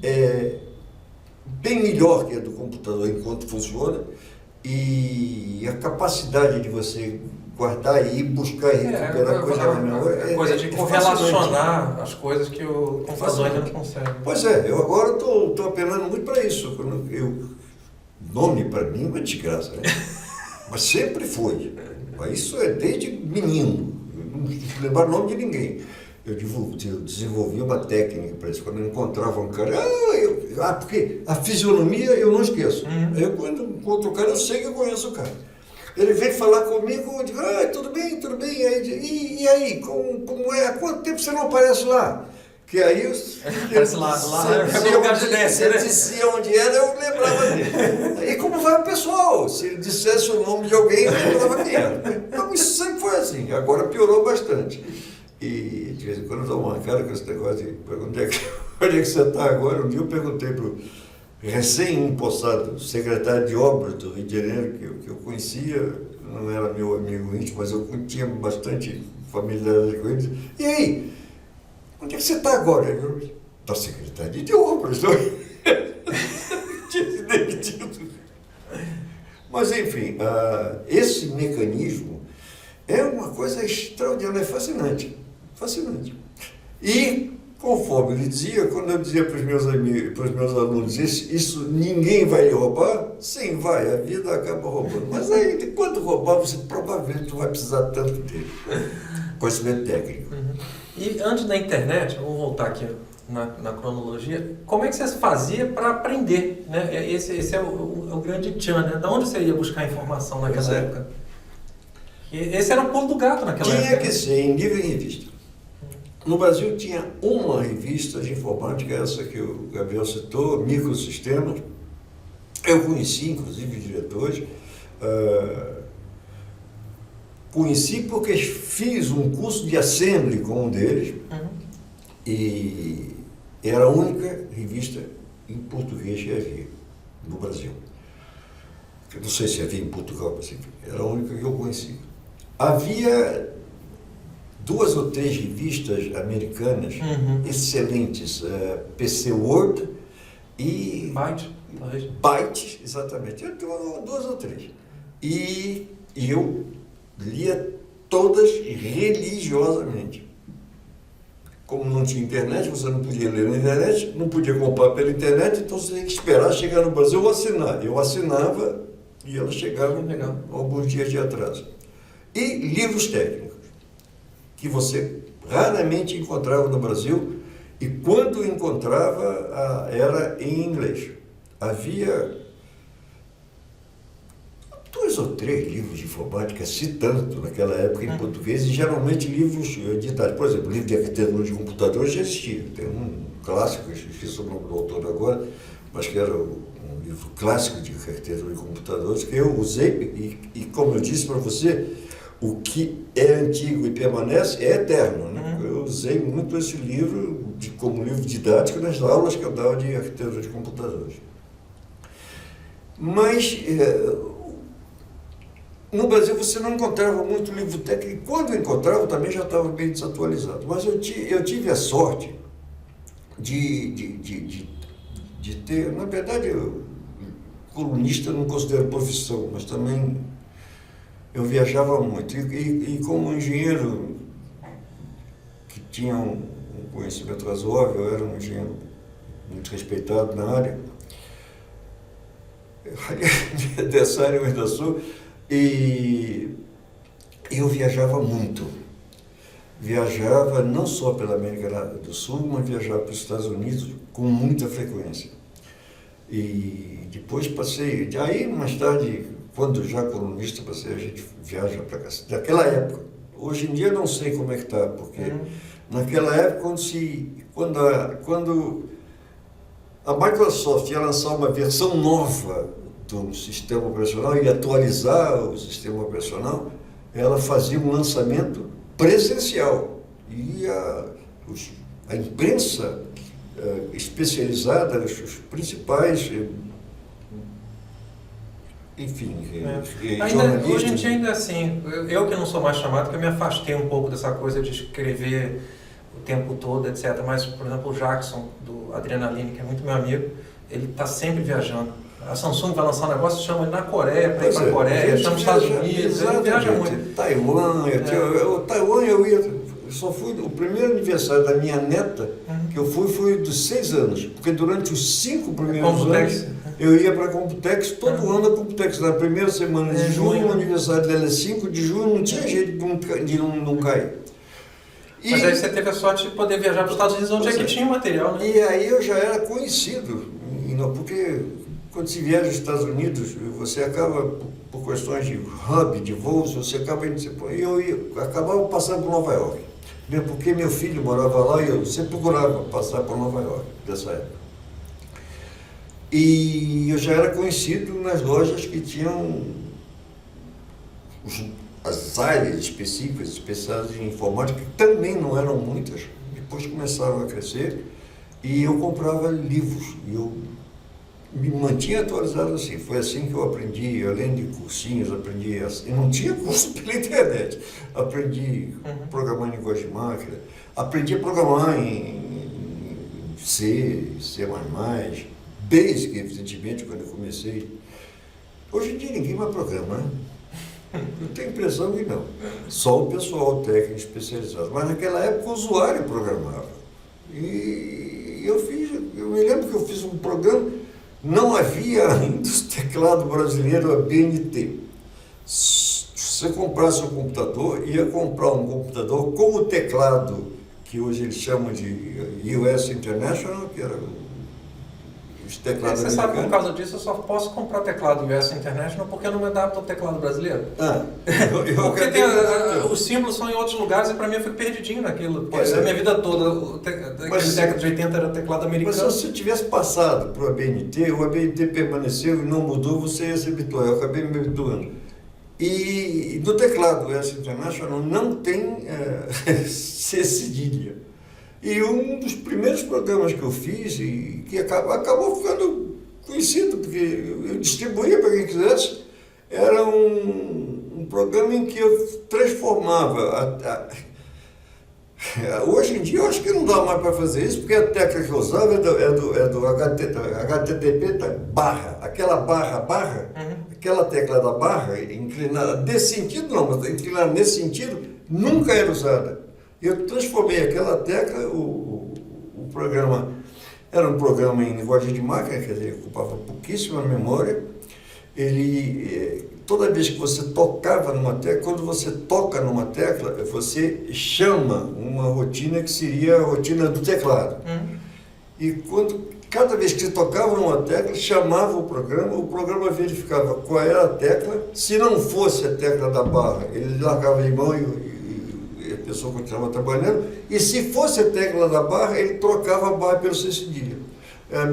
é bem melhor que a do computador enquanto funciona, e a capacidade de você guardar e ir buscar e recuperar coisa na memória coisa de correlacionar as coisas que o computador ainda não consegue. Pois é, eu agora estou apelando muito para isso. Nome para mim é uma desgraça, né? Mas sempre foi. Mas isso é desde menino. Eu não lembro o nome de ninguém. Eu desenvolvi uma técnica para isso. Quando eu encontrava um cara, porque a fisionomia eu não esqueço. Eu, quando encontro o cara, eu sei que eu conheço o cara. Ele vem falar comigo, eu digo, tudo bem. E aí, como é? Há quanto tempo você não aparece lá? Que aí aparece lá se ele dizia onde era, eu lembrava dele. E como vai o pessoal? Se ele dissesse o nome de alguém, eu lembrava quem era. Então isso sempre foi assim, agora piorou bastante. E de vez em quando eu dou uma cara com esse negócio de onde é que você está agora. Um dia eu perguntei para o recém-empossado secretário de obras do Rio de Janeiro, que eu conhecia, não era meu amigo íntimo, mas eu tinha bastante familiaridade com ele. E aí, onde é que você está agora? Eu, da Secretaria de Obras. Tinha se demitido. Mas enfim, esse mecanismo é uma coisa extraordinária, é fascinante, fascinante. E, conforme ele dizia, quando eu dizia para os meus amigos, para os meus alunos, isso ninguém vai roubar, sim, vai, a vida acaba roubando. Mas aí, quando roubar, você provavelmente não vai precisar tanto dele. Conhecimento técnico. E antes da internet, vamos voltar aqui na cronologia, como é que você fazia para aprender? Né? Esse é o grande tchan, né? Da onde você ia buscar informação naquela época? E esse era o pulo do gato naquela época. Tinha que ser em livro e revista. No Brasil tinha uma revista de informática, essa que o Gabriel citou, Microsistemas. Eu conheci, inclusive, diretores. Conheci porque fiz um curso de assembly com um deles. E era a única revista em português que havia no Brasil. Eu não sei se havia em Portugal, mas era a única que eu conheci. Havia 2 ou 3 revistas americanas excelentes, PC World e Byte, exatamente. Eu tenho 2 ou 3. E eu lia todas religiosamente. Como não tinha internet, você não podia ler na internet, não podia comprar pela internet, então você tinha que esperar chegar no Brasil ou assinar. Eu assinava e elas chegavam alguns dias de atraso. E livros técnicos, que você raramente encontrava no Brasil, e quando encontrava, era em inglês. Havia 2 ou 3 livros de informática, se tanto, naquela época em português, e geralmente livros editados. Por exemplo, o livro de arquitetura de computadores já existia. Tem um clássico, eu esqueci o nome do autor agora, mas que era um livro clássico de arquitetura de computadores, que eu usei, e como eu disse para você, o que é antigo e permanece é eterno. Né? Eu usei muito esse livro como livro didático nas aulas que eu dava de arquitetura de computadores. Mas no Brasil você não encontrava muito livro técnico, e quando eu encontrava também já estava bem desatualizado. Mas eu tive a sorte de ter, na verdade, colunista não considero profissão, mas também eu viajava muito. E como engenheiro que tinha um conhecimento razoável, eu era um engenheiro muito respeitado na área, dessa área eu ainda sou. E eu viajava muito. Viajava não só pela América do Sul, mas viajava para os Estados Unidos com muita frequência. E depois passei, aí mais tarde, quando já colunista, a gente viaja para cá. Naquela época, hoje em dia não sei como é que está, porque naquela época, quando a Microsoft ia lançar uma versão nova do sistema operacional e atualizar o sistema operacional, ela fazia um lançamento presencial. E a imprensa especializada, os principais, enfim, jornalistas. Hoje em dia ainda assim, eu que não sou mais chamado, que eu me afastei um pouco dessa coisa de escrever o tempo todo, etc. Mas, por exemplo, o Jackson, do Adrenaline, que é muito meu amigo, ele está sempre viajando. A Samsung vai lançar um negócio, chama ele na Coreia, para ir para a Coreia, chama os Estados Unidos, ele viaja muito. Taiwan eu só fui, o primeiro aniversário da minha neta, que eu fui, foi dos 6 anos, porque durante os 5 primeiros anos, eu ia para a Computex, todo ano a Computex, na primeira semana de junho, o aniversário dela é 5 de junho, não tinha jeito de não cair. Mas aí você teve a sorte de poder viajar para os Estados Unidos, onde é que tinha material, né? E aí eu já era conhecido, porque quando se viaja aos Estados Unidos, você acaba, por questões de hub, de voos, você acaba indo, eu acabava passando por Nova York. Mesmo porque meu filho morava lá e eu sempre procurava passar por Nova York, dessa época. E eu já era conhecido nas lojas que tinham as áreas específicas, especiais em informática, que também não eram muitas. Depois começaram a crescer e eu comprava livros. E eu me mantinha atualizado assim. Foi assim que eu aprendi, além de cursinhos, e não tinha curso pela internet. Aprendi a programar em linguagem de máquina, aprendi a programar em C, C++, Basic, evidentemente, quando eu comecei. Hoje em dia ninguém mais programa, né? Eu tenho a impressão que não. Só o pessoal técnico especializado. Mas naquela época o usuário programava. E eu me lembro que eu fiz um programa, não havia ainda o teclado brasileiro, a BNT. Se você comprasse um computador, ia comprar um computador com o teclado, que hoje eles chamam de US International, que era os teclados Você sabe que por causa disso eu só posso comprar teclado US International porque eu não me adapto ao teclado brasileiro. Porque os símbolos são em outros lugares e para mim eu fico perdidinho naquilo. A minha vida toda, aquele década de 80 era teclado americano. Mas se você tivesse passado para o ABNT permaneceu e não mudou, você ia se habituar. Eu acabei me habituando. E no teclado US International não tem C cedilha. E um dos primeiros programas que eu fiz, e que acabou ficando conhecido, porque eu distribuía para quem quisesse, era um programa em que eu transformava. Hoje em dia eu acho que não dá mais para fazer isso, porque a tecla que eu usava é do HTTP barra. Aquela barra, aquela tecla da barra, inclinada desse sentido não, mas inclinada nesse sentido, nunca era usada. Eu transformei aquela tecla, o programa era um programa em linguagem de máquina, quer dizer, ocupava pouquíssima memória. Toda vez que você tocava numa tecla, quando você toca numa tecla, você chama uma rotina que seria a rotina do teclado. E cada vez que você tocava numa tecla, chamava o programa verificava qual era a tecla. Se não fosse a tecla da barra, ele largava de mão e a pessoa continuava trabalhando, e se fosse a tecla da barra, ele trocava a barra pelo C cedilha,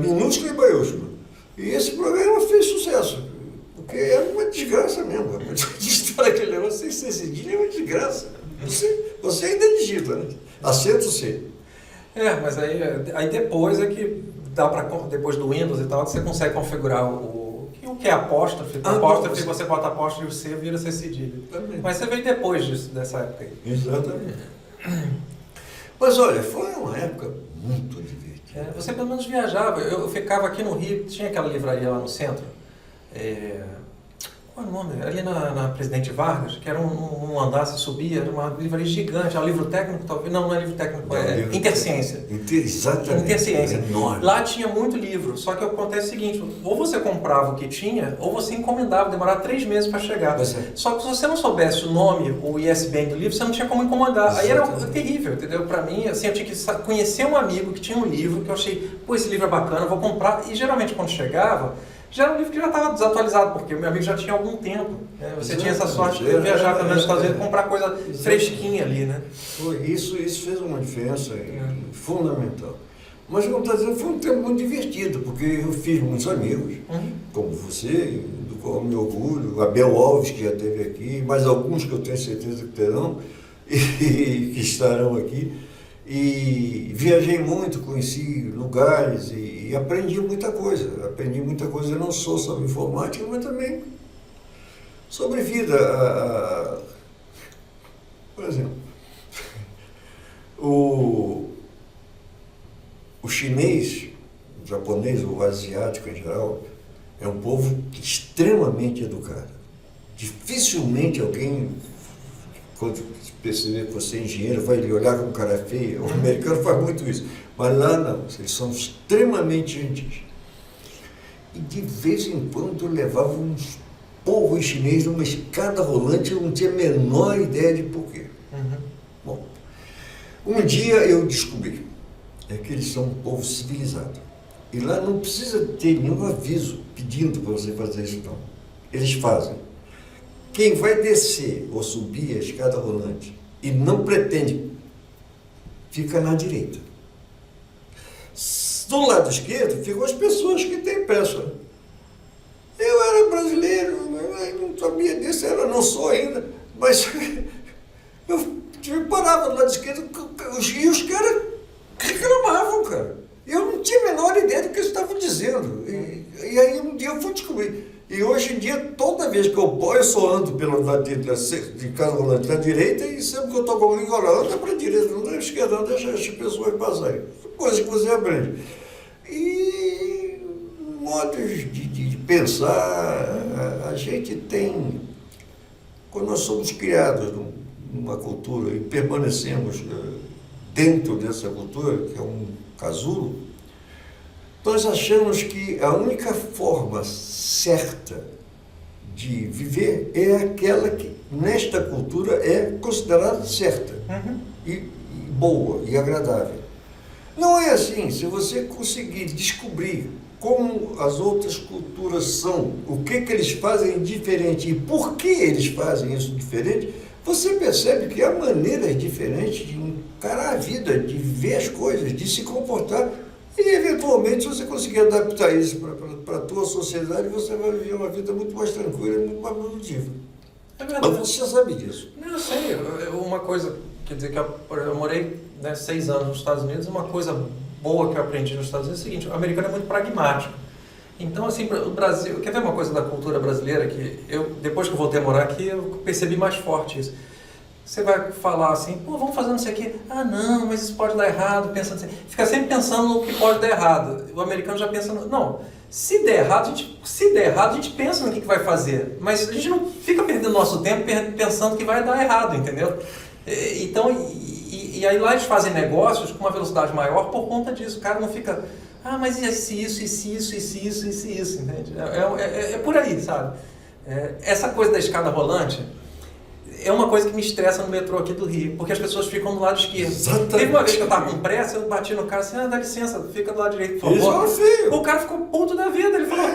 minúsculo e maiúsculo. E esse programa fez sucesso, porque era uma desgraça mesmo. Digitar aquele negócio sem C cedilha é uma desgraça. Você ainda digita, né? Acento C. Mas aí depois é que dá para, depois do Windows e tal, você consegue configurar o que é apóstrofe. Apóstrofe, você bota apóstrofe e o C vira C cedilha. Mas você veio depois dessa época aí. Exatamente. Mas olha, foi uma época muito divertida. Você pelo menos viajava. Eu ficava aqui no Rio, tinha aquela livraria lá no centro. Qual é o nome? Ali na Presidente Vargas, que era um andar, se subia, era uma livraria gigante, é um livro técnico, talvez. Não é livro técnico, é Interciência. Exatamente. Interciência. Enorme. Lá tinha muito livro, só que acontece o seguinte, ou você comprava o que tinha, ou você encomendava, demorava 3 meses para chegar. Só que se você não soubesse o nome, o ISBN do livro, você não tinha como encomendar. Aí era terrível, entendeu? Para mim, assim, eu tinha que conhecer um amigo que tinha um livro, que eu achei, esse livro é bacana, eu vou comprar. E geralmente quando chegava, já era um livro que já estava desatualizado, porque o meu amigo já tinha algum tempo. Né? Você tinha essa sorte de viajar para os Estados Unidos e comprar coisa fresquinha ali, né? Isso fez uma diferença fundamental. Mas, como está dizendo, foi um tempo muito divertido, porque eu fiz muitos amigos, como você, do qual eu me orgulho, Abel Alves, que já esteve aqui, mais alguns que eu tenho certeza que terão e que estarão aqui. E viajei muito, conheci lugares e aprendi muita coisa. Aprendi muita coisa não só sobre informática, mas também sobre vida. Por exemplo, o chinês, o japonês, o asiático em geral, é um povo extremamente educado. Dificilmente alguém, quando perceber que você é engenheiro, vai lhe olhar com cara feia. O americano faz muito isso. Mas lá não, eles são extremamente gentis. E de vez em quando eu levava uns povos chineses numa escada rolante, eu não tinha a menor ideia de porquê. Bom, um dia eu descobri que eles são um povo civilizado. E lá não precisa ter nenhum aviso pedindo para você fazer isso, não. Eles fazem. Quem vai descer ou subir a escada rolante e não pretende, fica na direita. Do lado esquerdo ficam as pessoas que têm pressa. Eu era brasileiro, eu não sabia disso, não sou ainda, mas eu parava do lado esquerdo e os caras reclamavam, cara. Eu não tinha a menor ideia do que eles estavam dizendo. E aí um dia eu fui descobrir. E hoje em dia, toda vez que eu só ando pelo lado de casa rolante na direita, e sempre que eu estou com alguém, olha, anda para a direita, não deixa esquerda, não deixa as pessoas passarem. Coisa que você aprende. E modos de pensar, a gente tem, quando nós somos criados numa cultura e permanecemos dentro dessa cultura, que é um casulo, nós achamos que a única forma certa de viver é aquela que, nesta cultura, é considerada certa e boa e agradável. Não é assim. Se você conseguir descobrir como as outras culturas são, o que eles fazem diferente e por que eles fazem isso diferente, você percebe que há maneiras diferentes de encarar a vida, de ver as coisas, de se comportar. E, eventualmente, se você conseguir adaptar isso para a tua sociedade, você vai viver uma vida muito mais tranquila e muito mais produtiva. É verdade. Mas você sabe disso. Não, eu sei. Uma coisa, quer dizer, que eu morei 6 anos nos Estados Unidos, uma coisa boa que eu aprendi nos Estados Unidos é o seguinte: o americano é muito pragmático. Então, assim, o Brasil... Quer ver uma coisa da cultura brasileira que depois que eu voltei a morar aqui, eu percebi mais forte isso. Você vai falar assim, pô, vamos fazer não sei o quê. Ah, não, mas isso pode dar errado. Pensando assim. Fica sempre pensando no que pode dar errado. O americano já pensa não, se der errado, a gente pensa no que vai fazer. Mas a gente não fica perdendo nosso tempo pensando que vai dar errado, entendeu? Então, e aí lá eles fazem negócios com uma velocidade maior por conta disso. O cara não fica, mas isso, entende? É por aí, sabe? Essa coisa da escada rolante é uma coisa que me estressa no metrô aqui do Rio, porque as pessoas ficam do lado esquerdo. Exatamente. Teve uma vez que eu estava com pressa, eu bati no cara assim, dá licença, fica do lado direito, por favor. O cara ficou puto da vida, ele falou,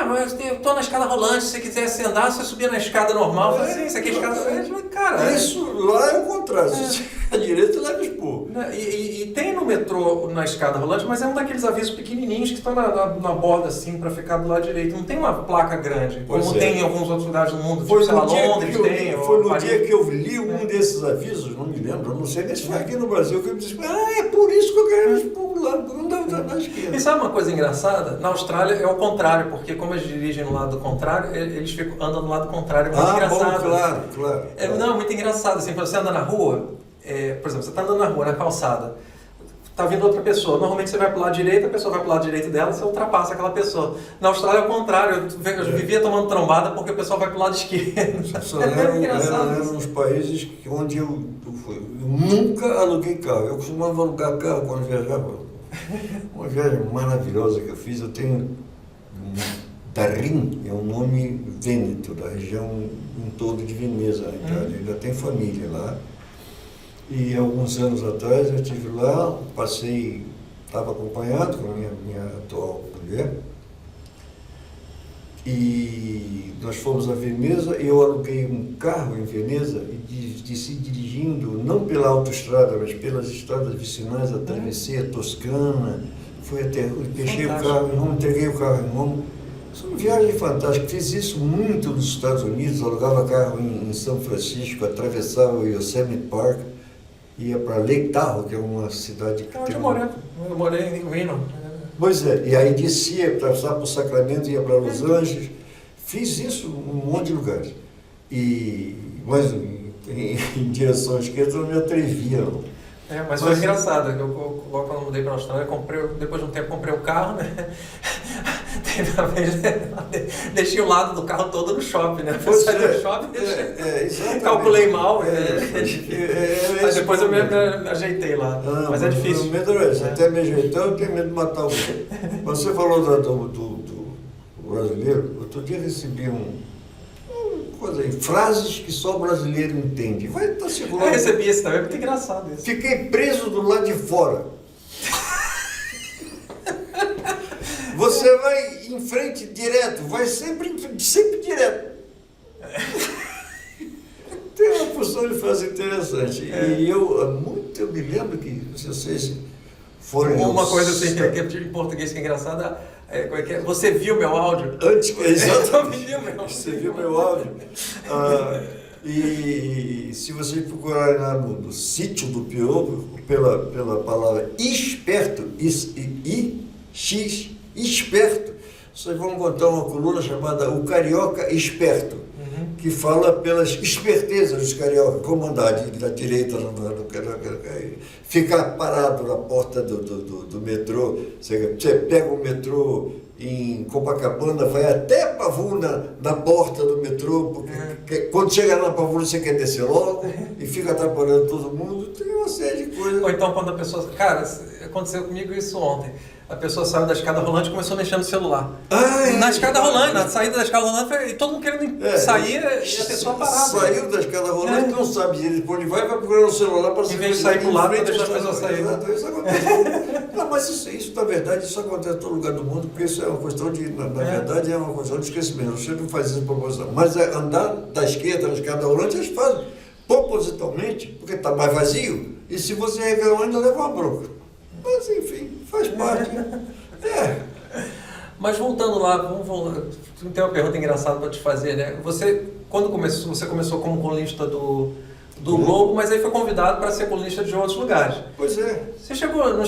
mas eu tô na escada rolante, se você quiser andar, você subir na escada normal. Eu falei assim, isso aqui é escada rolante, cara... Isso lá é o contrário, se a direita leva expor. E tem no metrô na escada rolante, mas é um daqueles avisos pequenininhos que estão na borda assim, para ficar do lado direito. Não tem uma placa grande, como tem em alguns outros lugares do mundo, tipo, sei lá, Londres tem, foi no dia que eu li um desses avisos, não me lembro, não sei nem se foi aqui no Brasil, que eu disse, é por isso que eu quero expor do lado, não dá na esquerda. E sabe uma coisa engraçada? Na Austrália é o contrário, porque como eles dirigem no lado contrário, eles andam no lado contrário, é muito engraçado. Bom, claro. Não, é muito engraçado, assim, para você andar na rua, por exemplo, você está andando na rua, na calçada, está vindo outra pessoa, normalmente você vai para o lado direito, a pessoa vai para o lado direito dela, você ultrapassa aquela pessoa. Na Austrália é o contrário, eu vivia tomando trombada porque o pessoal vai para o lado esquerdo. Eram uns países onde eu nunca aluguei carro, eu costumava alugar carro quando viajava. Uma viagem maravilhosa que eu fiz, eu tenho Darin, é um nome vêneto, da região em todo de Veneza, na Itália, ainda tem família lá. E alguns anos atrás eu estive lá, estava acompanhado com a minha atual mulher, e nós fomos a Veneza, eu aluguei um carro em Veneza e desci dirigindo, não pela autoestrada, mas pelas estradas vicinais, atravessei a Toscana, fui até, deixei o carro em Roma, entreguei o carro em Roma. Isso é uma viagem fantástica, fiz isso muito nos Estados Unidos, alugava carro em São Francisco, atravessava o Yosemite Park, ia para Lake Tahoe, que é uma cidade que tem... Eu morei em Reno. Pois é, e aí descia, atravessava para o Sacramento, ia para Los Angeles. Fiz isso em um monte de lugares. Mas em direção à esquerda eu não me atrevia, não. Mas foi engraçado. Eu, logo quando mudei para a Austrália, depois de um tempo comprei o carro, né? Teve uma vez, deixei o lado do carro todo no shopping, né? Pois saí do shopping, calculei mal. Mas depois eu me ajeitei lá. Mas é difícil. Até me ajeitar, eu tenho medo de matar alguém. Você falou do brasileiro, outro dia recebi frases que só o brasileiro entende. Vai estar seguro. Eu recebi esse também, é muito engraçado isso. Fiquei preso do lado de fora. Você vai em frente direto, vai sempre direto. Tem uma porção de frase interessante. E eu me lembro que, se vocês forem... Uma coisa assim, que em português que é engraçada, você viu meu áudio? Exatamente. Você viu meu áudio? E se vocês procurarem lá no sítio do Piropo, pela palavra esperto, esperto, vocês vão encontrar uma coluna chamada O Carioca Esperto, que fala pelas espertezas dos carioca, como andar da direita, ficar parado na porta do metrô. Você pega o metrô em Copacabana, vai até Pavuna, na porta do metrô, porque quando chega na Pavuna você quer descer logo e fica atrapalhando todo mundo. Tem uma série de coisas. Ou então quando a pessoa... Cara, aconteceu comigo isso ontem. A pessoa saiu da escada rolante e começou a mexer no celular. Na escada rolante, na saída da escada rolante, e todo mundo querendo sair e a pessoa parada. Saiu da escada rolante, não sabe direito por onde vai procurar o celular para em vez de sair para o lado para deixar a pessoa sair. Isso acontece. Não, mas isso, na verdade, isso acontece em todo lugar do mundo, porque isso é uma questão de, na verdade, é uma questão de esquecimento. Você não faz isso propositalmente. Mas andar da esquerda na escada rolante, eles fazem propositalmente, porque está mais vazio, e se você reclamar, ainda leva uma bronca. Mas, enfim, faz parte. Mas voltando lá, tem uma pergunta engraçada para te fazer, né? Você começou como colunista do Globo, mas aí foi convidado para ser colunista de outros lugares. Pois é. Você chegou a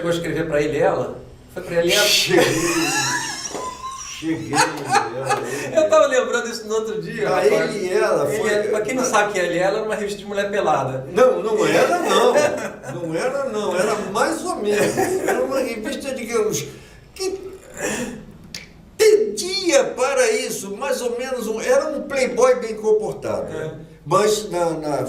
escrever para ele e ela? Foi para ele e ela? Cheguei. Eu estava lembrando isso no outro dia. A ele e ela foi... Para quem não sabe que ele e ela era uma revista de mulher pelada. Não era não. Não era não. Era mais ou menos. Era uma revista, digamos, que tendia para isso, mais ou menos. Era um playboy bem comportado. Mas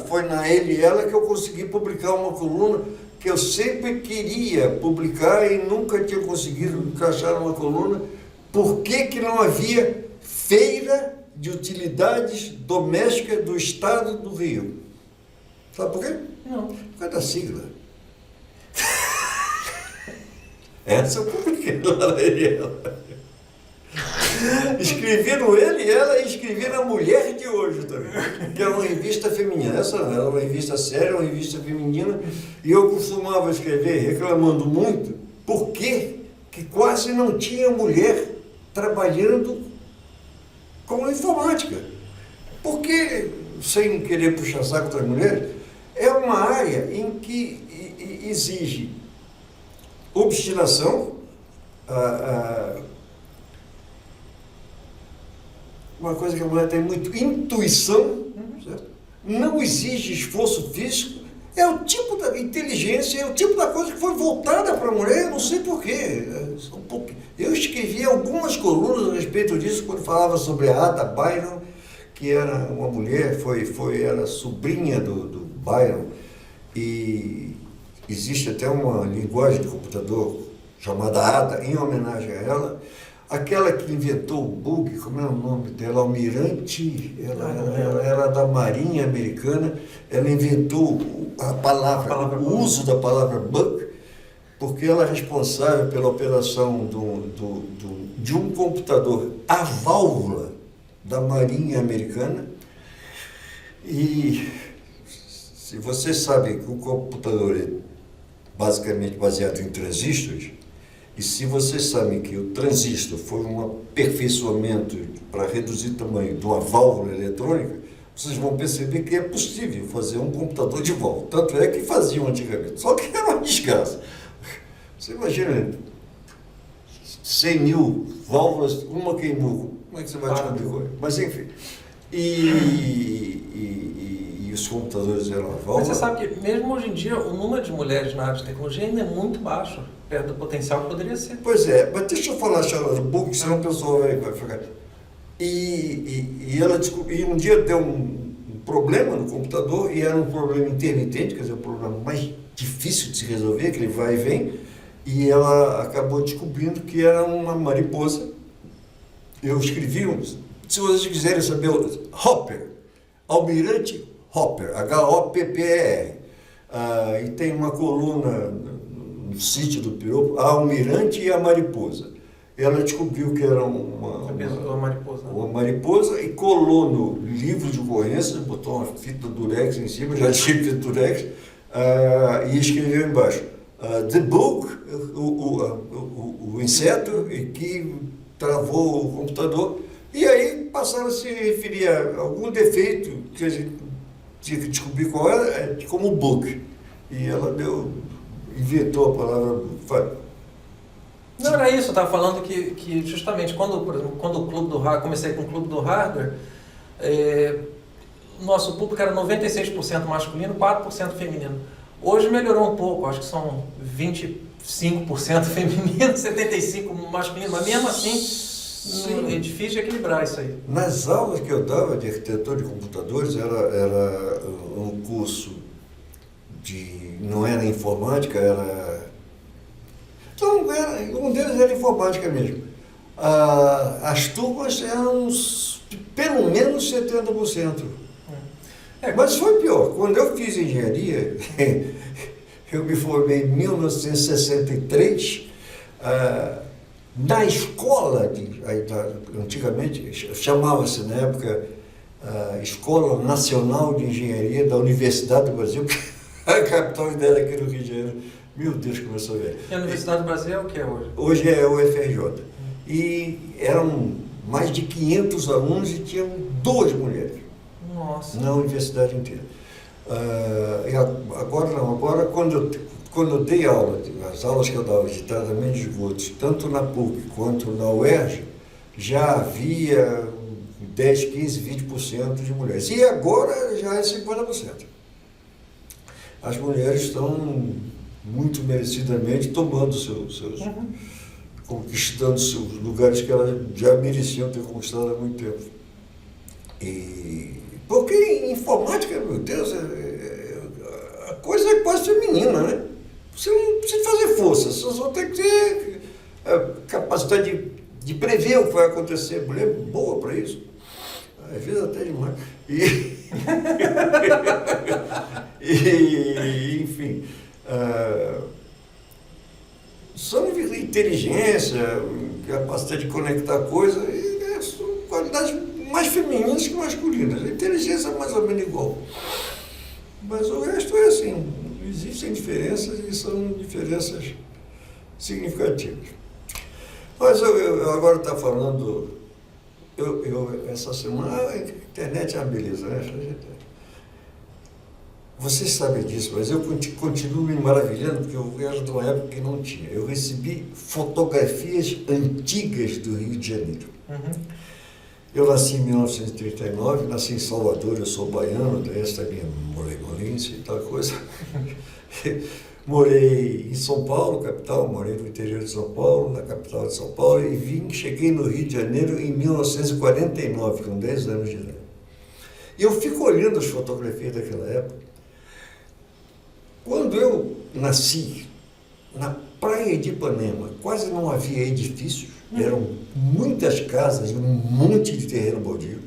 foi na ele e ela que eu consegui publicar uma coluna que eu sempre queria publicar e nunca tinha conseguido encaixar numa coluna. Por que não havia feira de utilidades domésticas do Estado do Rio? Sabe por quê? Não. Por causa da sigla. Essa eu publiquei lá na ele e ela. Escrevi no ele e ela e escrevi na Mulher de Hoje também, que era uma revista feminina. Essa não era uma revista séria, uma revista feminina, e eu costumava escrever reclamando muito porque que quase não tinha mulher trabalhando com informática. Porque, sem querer puxar saco das mulheres, é uma área em que exige obstinação, uma coisa que a mulher tem muito, intuição, certo? Não exige esforço físico, é o tipo da inteligência, é o tipo da coisa que foi voltada para a mulher, eu não sei porquê. Eu escrevi algumas colunas a respeito disso, quando falava sobre a Ada Byron, que era uma mulher, era sobrinha do Byron, e existe até uma linguagem de computador chamada Ada, em homenagem a ela. Aquela que inventou o bug, como é o nome dela? Almirante, ela era da Marinha Americana, ela inventou o uso da palavra bug, porque ela é responsável pela operação de um computador à válvula da Marinha Americana. E se você sabe que o computador é basicamente baseado em transistores, e se vocês sabem que o transistor foi um aperfeiçoamento para reduzir o tamanho de uma válvula eletrônica, vocês vão perceber que é possível fazer um computador de válvula. Tanto é que faziam antigamente. Só que era uma desgraça. Você imagina, 100 mil válvulas, uma queimou. Como é que você vai descobrir coisa? Mas enfim. E os computadores eram a válvula. Mas você sabe que mesmo hoje em dia o número de mulheres na área de tecnologia ainda é muito baixo, perto do potencial que poderia ser. Pois é, mas deixa eu falar do bug, senão o pessoal vai ficar... E ela descobriu, um dia deu um problema no computador, e era um problema intermitente, quer dizer, um problema mais difícil de se resolver, que ele vai e vem, e ela acabou descobrindo que era uma mariposa. Eu escrevi, se vocês quiserem saber, Hopper, Almirante Hopper, Hopper, e tem uma coluna no sítio do Piropo, a Almirante e a Mariposa. Ela descobriu que era uma mariposa e colou no livro de ocorrências, botou uma fita durex em cima, já tinha fita durex, e escreveu embaixo, the bug, o inseto que travou o computador, e aí passaram a se referir a algum defeito que a gente tinha que descobrir qual era, como bug. E ela inventou a palavra bug. Não era isso, eu estava falando que justamente quando o Clube do Hardware, comecei com o Clube do Hardware, Nosso público era 96% masculino, 4% feminino. Hoje melhorou um pouco, acho que são 25% feminino, 75% masculino, mas mesmo assim é difícil de equilibrar isso aí. Nas aulas que eu dava de arquitetura de computadores, era um curso não era informática, então, um deles era informática mesmo. As turmas eram de pelo menos 70%. Mas foi pior. Quando eu fiz engenharia, eu me formei em 1963, na escola, antigamente chamava-se na época Escola Nacional de Engenharia da Universidade do Brasil, a capital dela aqui no Rio de Janeiro. Meu Deus, como eu sou velho. E a Universidade do Brasil é o que é hoje? Hoje é o UFRJ. E eram mais de 500 alunos e tinham 2 mulheres. Nossa. Na universidade inteira. Agora não, agora quando eu dei aula, as aulas que eu dava de tratamento de esgotos, tanto na PUC quanto na UERJ, já havia 10, 15, 20% de mulheres. E agora já é 50%. As mulheres estão muito merecidamente tomando conquistando seus lugares que elas já mereciam ter conquistado há muito tempo. Porque em informática, meu Deus, a coisa é quase feminina, né? Você não precisa fazer força, você só tem que ter capacidade de prever o que vai acontecer. A mulher é boa para isso. Às vezes até demais. Enfim, são inteligência, capacidade de conectar coisas, são qualidades mais femininas que masculinas. A inteligência é mais ou menos igual. Mas o resto é assim, existem diferenças e são diferenças significativas. Mas eu agora estou falando, essa semana, a internet é uma beleza, né? Vocês sabem disso, mas eu continuo me maravilhando, porque eu era de uma época que não tinha. Eu recebi fotografias antigas do Rio de Janeiro. Eu nasci em 1939, nasci em Salvador, eu sou baiano, essa é a minha molemolense e tal coisa. Morei em São Paulo, capital, morei no interior de São Paulo, na capital de São Paulo, e cheguei no Rio de Janeiro em 1949, com 10 anos de idade. E eu fico olhando as fotografias daquela época. Quando eu nasci, na praia de Ipanema, quase não havia edifícios, eram muitas casas e um monte de terreno baldio.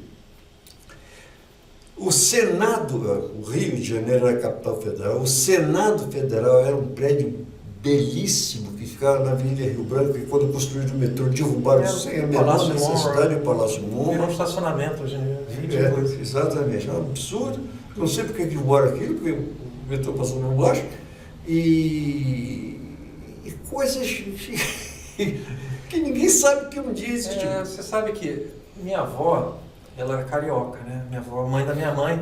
O Senado, o Rio de Janeiro era a capital federal, o Senado Federal era um prédio belíssimo que ficava na Avenida Rio Branco, e quando construíram o metrô derrubaram sem a menor necessidade o Palácio Moura. Era um estacionamento hoje em dia. Exatamente, é um absurdo. Não sei porque derrubaram aquilo, porque o metrô passou por baixo. E coisas que ninguém sabe que um dia existiu. Você sabe que minha avó, ela era carioca, né? Minha avó, mãe da minha mãe,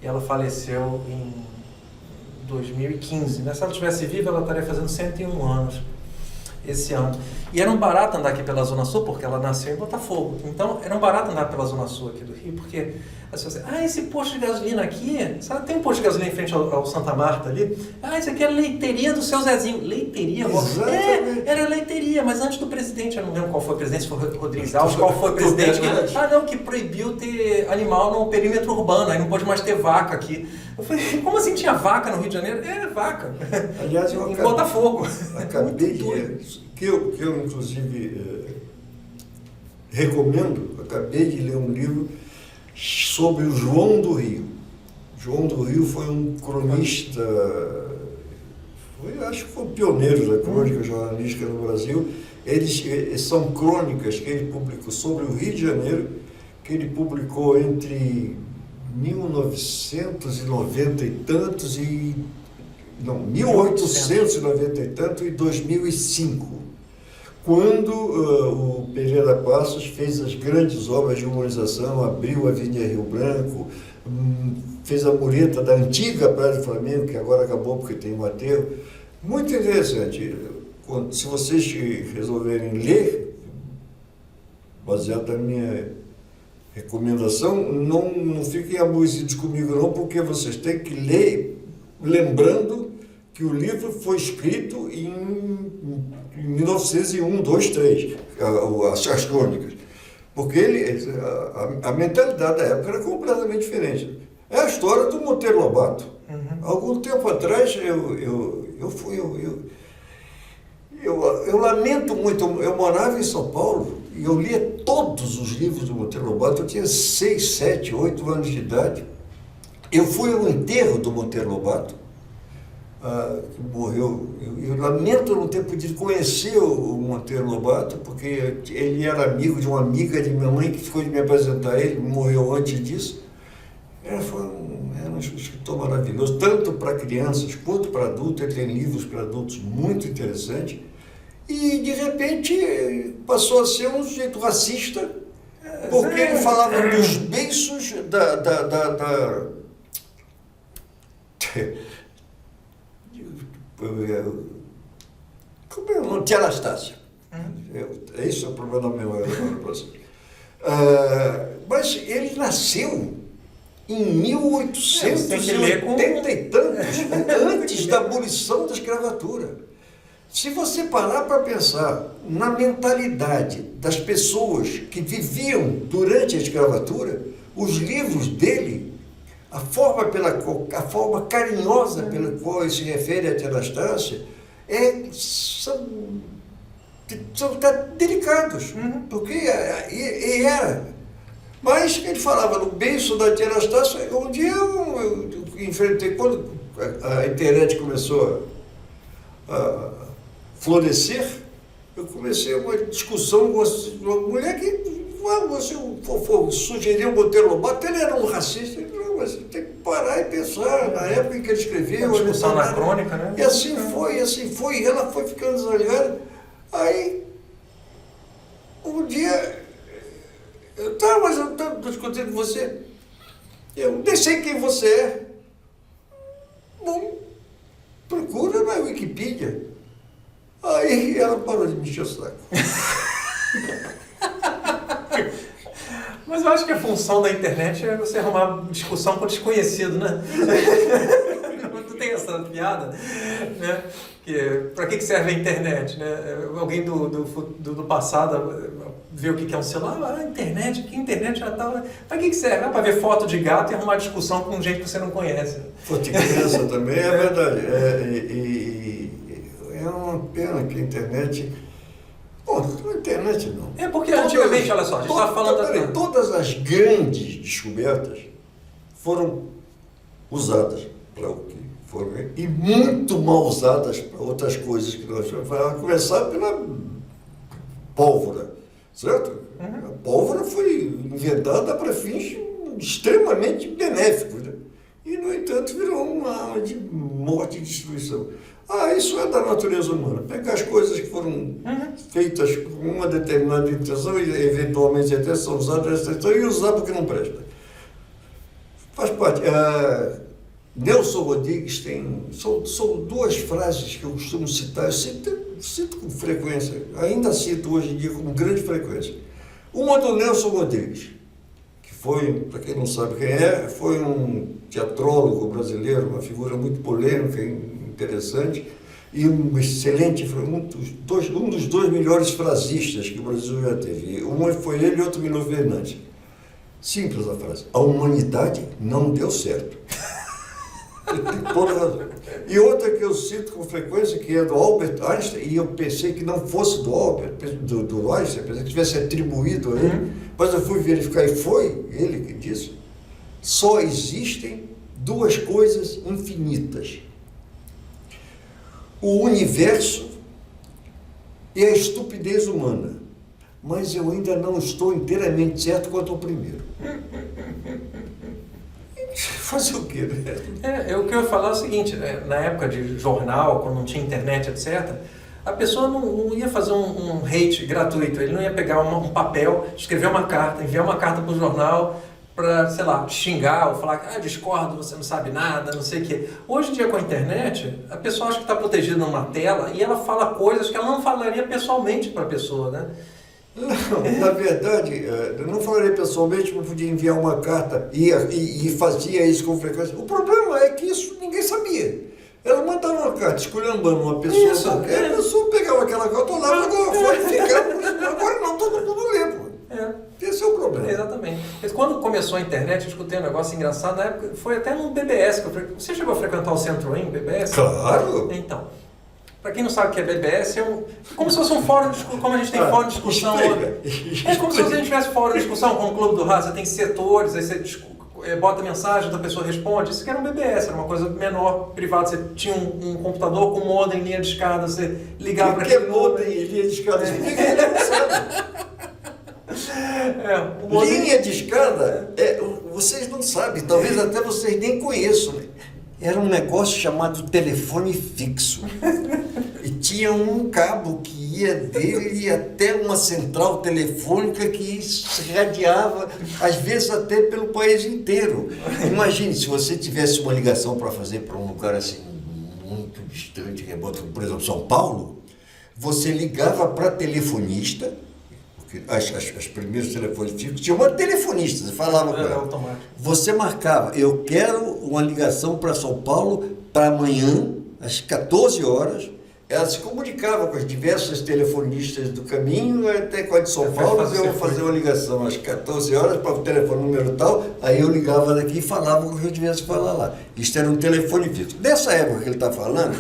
e ela faleceu em 2015. Né? Se ela estivesse viva, ela estaria fazendo 101 anos esse ano. E era um barato andar aqui pela Zona Sul, porque ela nasceu em Botafogo. Então, era um barato andar pela Zona Sul aqui do Rio, porque as pessoas dizem, esse posto de gasolina aqui, sabe, tem um posto de gasolina em frente ao Santa Marta ali, isso aqui é a leiteria do seu Zezinho. Leiteria? Era leiteria, mas antes do presidente, eu não lembro qual foi o presidente, se foi Rodrigues Alves, qual foi o presidente, que proibiu ter animal no perímetro urbano, aí não pode mais ter vaca aqui. Eu falei, como assim tinha vaca no Rio de Janeiro? Vaca. Aliás, em Botafogo. Acabei que eu inclusive recomendo, acabei de ler um livro sobre o João do Rio. João do Rio foi um cronista, acho que foi um pioneiro da crônica jornalística no Brasil. Eles são crônicas que ele publicou sobre o Rio de Janeiro, que ele publicou entre 1990 e tantos 1890 e tanto e 2005, quando o Pereira Passos fez as grandes obras de humanização, abriu a Avenida Rio Branco, fez a mureta da antiga Praia do Flamengo, que agora acabou porque tem um aterro. Muito interessante. Se vocês resolverem ler, baseado na minha recomendação, não fiquem aborrecidos comigo não, porque vocês têm que ler lembrando que o livro foi escrito em 1901, 2, 3, as crônicas. Porque a mentalidade da época era completamente diferente. É a história do Monteiro Lobato. Algum tempo atrás, eu lamento muito, eu morava em São Paulo e eu lia todos os livros do Monteiro Lobato, eu tinha 6, 7, 8 anos de idade. Eu fui ao enterro do Monteiro Lobato, que morreu. Eu lamento não ter podido conhecer o Monteiro Lobato, porque ele era amigo de uma amiga de minha mãe que ficou de me apresentar a ele, morreu antes disso. Era um escritor maravilhoso, tanto para crianças quanto para adultos. Ele tem livros para adultos muito interessantes. E, de repente, passou a ser um sujeito racista, porque ele falava dos beiços como é o nome? Tia Anastácia. Esse é o problema da memória do processo. Mas ele nasceu em 1880 e tantos, antes da abolição da escravatura. Se você parar para pensar na mentalidade das pessoas que viviam durante a escravatura, os livros dele, a forma carinhosa pela qual ele se refere a Tia Anastácia, são delicados, porque era. Mas ele falava no beiço da Tia Anastácia. Um dia eu enfrentei, quando a internet começou a florescer, eu comecei uma discussão com uma mulher que você sugeriu o Monteiro Lobato, ele era um racista. Você tem que parar e pensar na época em que ele escreveu. A discussão na crônica, né? E assim foi, ela foi ficando zangada. Aí, um dia, mas eu estou discutindo com você, eu nem sei quem você é. Bom, procura na Wikipedia. Aí ela parou de me encher o saco. Mas eu acho que a função da internet é você arrumar discussão com desconhecido, né? Não tem essa piada, né? Para que serve a internet, né? Alguém do passado vê o que é um celular, internet, que internet já estava... Para que serve? Para ver foto de gato e arrumar discussão com gente que você não conhece. Foto de criança também, é verdade. É uma pena que a internet... Bom, a internet não. É porque antigamente, olha só, a gente estava falando... Todas as grandes descobertas foram usadas para o que foram, e muito mal usadas para outras coisas que nós vamos começar pela pólvora, certo? A pólvora foi inventada para fins extremamente benéficos, né? E, no entanto, virou uma arma de morte e destruição. Isso é da natureza humana. Pegar as coisas que foram feitas com uma determinada intenção e eventualmente até são usadas nessa intenção e usar porque não presta. Faz parte. Nelson Rodrigues tem... São duas frases que eu costumo citar, eu cito com frequência, ainda cito hoje em dia com grande frequência. Uma do Nelson Rodrigues, que foi, para quem não sabe quem é, foi um teatrólogo brasileiro, uma figura muito polêmica, interessante, e um excelente, um dos dois melhores frasistas que o Brasil já teve. Um foi ele e outro Milor Fernandes. Simples a frase. A humanidade não deu certo. Tem toda razão. E outra que eu cito com frequência, que é do Albert Einstein, e eu pensei que não fosse do Einstein, pensei que tivesse atribuído a ele, mas eu fui verificar e foi ele que disse: só existem duas coisas infinitas: o universo e a estupidez humana. Mas eu ainda não estou inteiramente certo quanto ao primeiro. Fazer o quê, né? O que eu ia falar é o seguinte, na época de jornal, quando não tinha internet, etc., a pessoa não ia fazer um hate gratuito, ele não ia pegar um papel, escrever uma carta, enviar uma carta para o jornal para, sei lá, xingar ou falar, discordo, você não sabe nada, não sei o quê. Hoje em dia, com a internet, a pessoa acha que está protegida numa tela e ela fala coisas que ela não falaria pessoalmente para a pessoa, né? Não, na verdade, eu não falaria pessoalmente, mas podia enviar uma carta e fazia isso com frequência. O problema é que isso ninguém sabia. Ela mandava uma carta esculhambando uma pessoa Isso, qualquer, a pessoa pegava aquela carta, olhava, agora foi e ficava. Agora não, todo mundo lê, pô. Esse é o problema. Exatamente. Mas quando começou a internet, eu escutei um negócio engraçado, na época, foi até no BBS. Você chegou a frequentar o Centro-In, BBS? Claro. Então, para quem não sabe o que é BBS, como se fosse um fórum de discussão, como a gente tem fórum de discussão. É como se a gente tivesse fórum de discussão com o Clube do Raça, tem setores, aí você bota mensagem, outra pessoa responde. Isso que era um BBS, era uma coisa menor, privada. Você tinha um computador com modem em linha de escada, você ligava para aquele modem em linha de escada? Ninguém sabe. Linha de escada, vocês não sabem, talvez até vocês nem conheçam. Era um negócio chamado telefone fixo. E tinha um cabo que ia dele até uma central telefônica que se radiava, às vezes até pelo país inteiro. Imagine se você tivesse uma ligação para fazer para um lugar assim, muito distante, remoto, por exemplo, São Paulo, você ligava para telefonista. As primeiros telefones fixos tinha uma telefonista, você falava com ela. Você marcava, eu quero uma ligação para São Paulo para amanhã, às 14 horas. Ela se comunicava com as diversas telefonistas do caminho, até com a de São Paulo, eu vou fazer uma ligação às 14 horas para o telefone número tal, aí eu ligava daqui e falava o que eu tivesse que falar lá. Isto era um telefone fixo. Nessa época que ele está falando,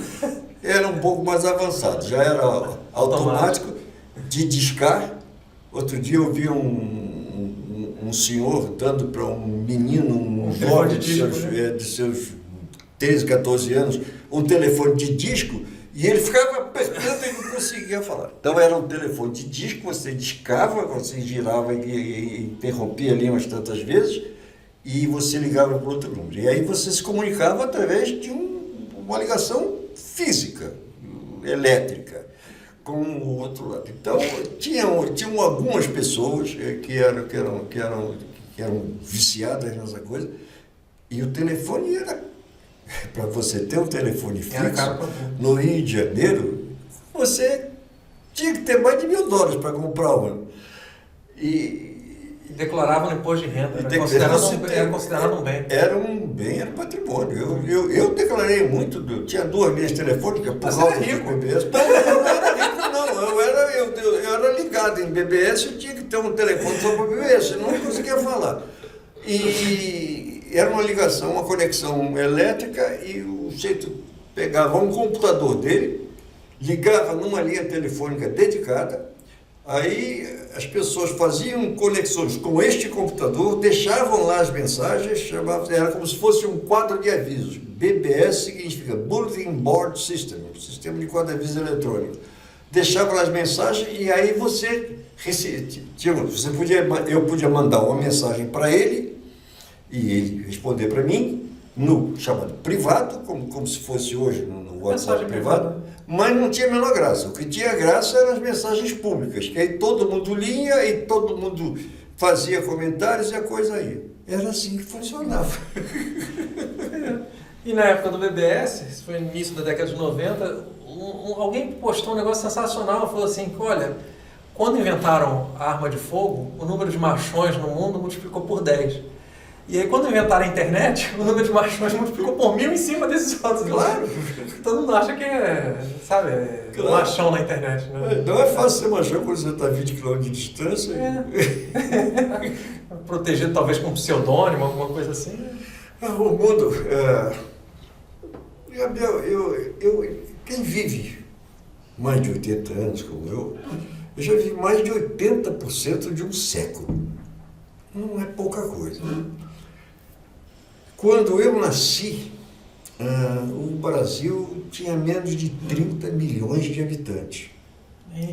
era um pouco mais avançado, já era automático, de discar. Outro dia eu vi um senhor dando para um menino, um jovem de seus 13, 14 anos, um telefone de disco, e ele ficava apertando e não conseguia falar. Então era um telefone de disco, você discava, você girava e interrompia ali umas tantas vezes, e você ligava para outro número. E aí você se comunicava através de uma ligação física, elétrica, com o outro lado. Então, tinham algumas pessoas que eram viciadas nessa coisa, e o telefone era, para você ter um telefone fixo, no Rio de Janeiro, você tinha que ter mais de $1.000 para comprar um. Declarava no imposto de renda, era considerado um bem. Era um bem, era patrimônio. Eu declarei muito, tinha 2 linhas telefônicas por causa do BBS. Eu era ligado em BBS, eu tinha que ter um telefone só para BBS, senão não conseguia falar. E era uma ligação, uma conexão elétrica, e o jeito pegava um computador dele, ligava numa linha telefônica dedicada, aí as pessoas faziam conexões com este computador, deixavam lá as mensagens, era como se fosse um quadro de avisos. BBS significa Bulletin Board System, sistema de quadro de avisos eletrônico. Deixava lá as mensagens e aí eu podia mandar uma mensagem para ele e ele responder para mim no chamado privado, como se fosse hoje no WhatsApp privado, mas não tinha a menor graça. O que tinha graça eram as mensagens públicas, que aí todo mundo lia e todo mundo fazia comentários e a coisa ia. Era assim que funcionava. E na época do BBS, isso foi no início da década de 90, alguém postou um negócio sensacional, falou assim, olha, quando inventaram a arma de fogo, o número de machões no mundo multiplicou por 10. E aí quando inventaram a internet, o número de machões multiplicou por 1000 em cima desses outros. Claro. Todo mundo acha que claro. Machão na internet. Né? Não é fácil ser machão quando você está a 20 km de distância. Protegido talvez com um pseudônimo, alguma coisa assim. O mundo... quem vive mais de 80 anos como eu já vivi mais de 80% de um século. Não é pouca coisa. Quando eu nasci, o Brasil tinha menos de 30 milhões de habitantes.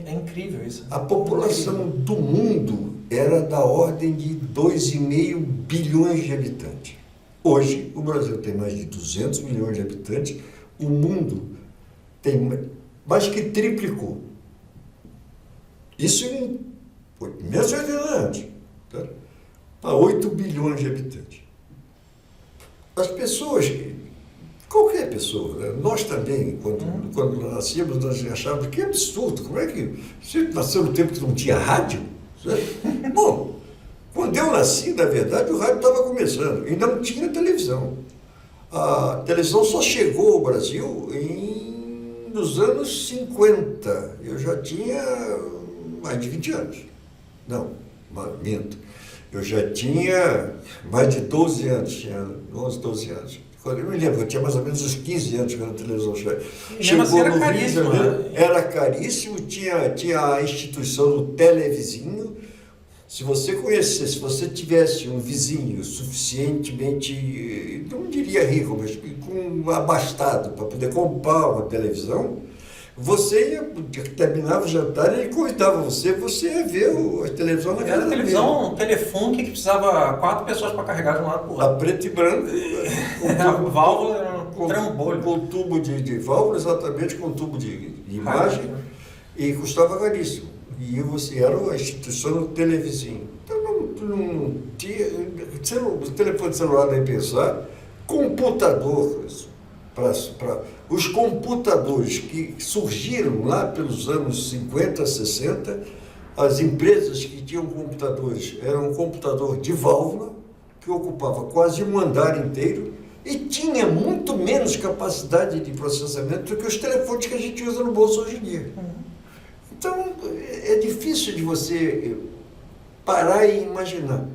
É incrível isso. A população do mundo era da ordem de 2,5 bilhões de habitantes. Hoje, o Brasil tem mais de 200 milhões de habitantes, o mundo tem mais que triplicou. Isso em menos de 80 anos. Tá? Para 8 bilhões de habitantes. As pessoas, qualquer pessoa, né? Nós também, quando nascíamos, nós achávamos que absurdo, como é que... Você nasceu no tempo que não tinha rádio? Bom, quando eu nasci, na verdade, o rádio estava começando e não tinha televisão. A televisão só chegou ao Brasil nos anos 50. Eu já tinha mais de 20 anos. Não, minto. Eu já tinha mais de 12 anos, tinha 11, 12 anos. Eu me lembro, eu tinha mais ou menos uns 15 anos quando a televisão chegou. Mesmo assim era caríssimo, né? Era caríssimo, tinha a instituição do televizinho. Se você tivesse um vizinho suficientemente, não diria rico, mas abastado para poder comprar uma televisão, você terminava o jantar e ele convidava você ia ver a televisão na casa dele. Era televisão, um telefone que precisava 4 pessoas para carregar de um lado para o outro. A preto e branco. A válvula era um trambolho. Com tubo de válvula, exatamente, com tubo de imagem, e custava caríssimo. E você era a instituição do televizinho. Então não tinha. O telefone celular nem pensar, computador. Os computadores que surgiram lá pelos anos 50, 60, as empresas que tinham computadores eram um computador de válvula, que ocupava quase um andar inteiro e tinha muito menos capacidade de processamento do que os telefones que a gente usa no bolso hoje em dia. Então, é difícil de você parar e imaginar.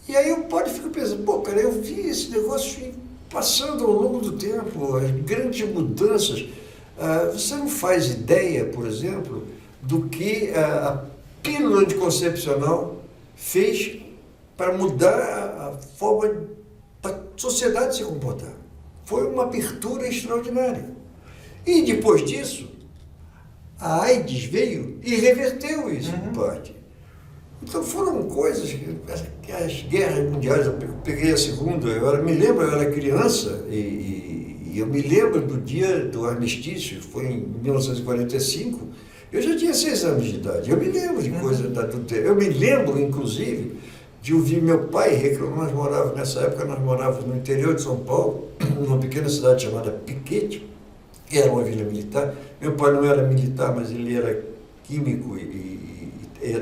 E aí eu fico pensando, pô, cara, eu vi esse negócio passando ao longo do tempo, as grandes mudanças. Você não faz ideia, por exemplo, do que a pílula anticoncepcional fez para mudar a forma da sociedade se comportar. Foi uma abertura extraordinária. E depois disso, a AIDS veio e reverteu isso, em parte. Então foram coisas que as guerras mundiais, eu peguei a segunda, eu era criança e eu me lembro do dia do armistício, foi em 1945, eu já tinha 6 anos de idade, eu me lembro de coisas do tempo, eu me lembro, inclusive, de ouvir meu pai reclamar, nessa época nós morávamos no interior de São Paulo, numa pequena cidade chamada Piquete, que era uma vila militar. Meu pai não era militar, mas ele era químico e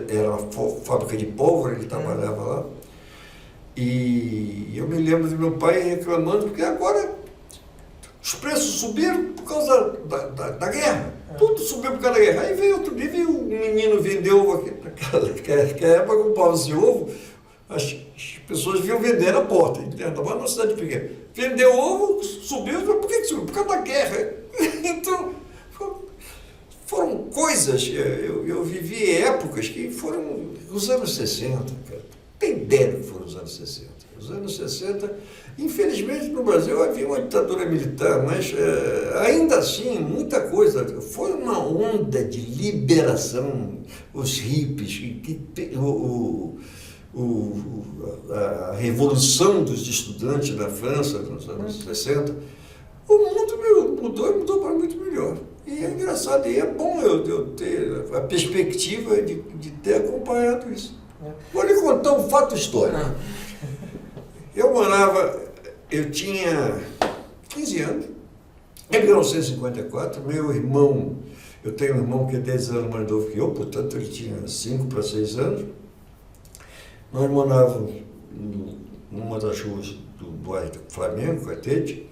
era uma fábrica de pólvora, ele trabalhava lá. E eu me lembro do meu pai reclamando, porque agora os preços subiram por causa da guerra. Tudo subiu por causa da guerra. Aí veio outro dia, um menino vender ovo aqui, naquela época comprava-se ovo, as pessoas vinham vender na porta, estava numa cidade pequena. Vendeu ovo, subiu, por que subiu? Por causa da guerra. Então, foram coisas, eu vivi épocas que foram os anos 60, cara. Tem ideia que foram os anos 60. Os anos 60, infelizmente no Brasil havia uma ditadura militar, mas ainda assim, muita coisa. Foi uma onda de liberação, os hippies, a revolução dos estudantes na França nos anos 60. O mundo mudou para muito melhor. E é engraçado, e é bom eu ter a perspectiva de ter acompanhado isso. Vou lhe contar um fato histórico. Eu tinha 15 anos, em 1954, meu irmão, eu tenho um irmão que é 10 anos mais novo que eu, portanto ele tinha 5 para 6 anos. Nós morávamos numa das ruas do bairro do Flamengo, Catete,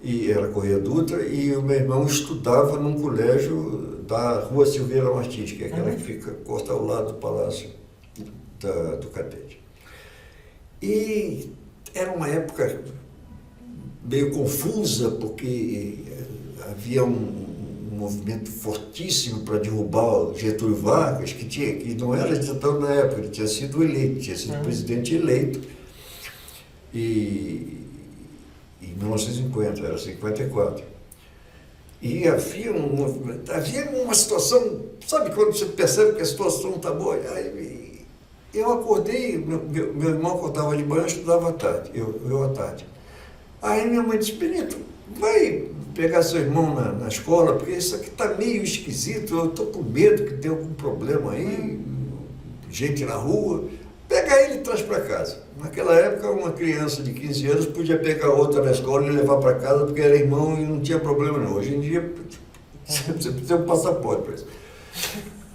e era Correia Dutra, e o meu irmão estudava num colégio da Rua Silveira Martins, que é aquela que fica corta ao lado do Palácio do Catete. E era uma época meio confusa, porque havia um movimento fortíssimo para derrubar o Getúlio Vargas, que não era ditador na época, ele tinha sido presidente eleito. E em 1950, era 54. E havia uma situação, sabe quando você percebe que a situação está boa? Aí, eu acordei, meu irmão acordava de manhã, eu estudava à tarde, eu à tarde. Aí minha mãe disse, Benito, vai pegar seu irmão na escola, porque isso aqui está meio esquisito, eu estou com medo que tenha algum problema aí, gente na rua. Pega ele e traz para casa. Naquela época, uma criança de 15 anos podia pegar outra na escola e levar para casa porque era irmão e não tinha problema não. Hoje em dia, você precisa ter um passaporte para isso.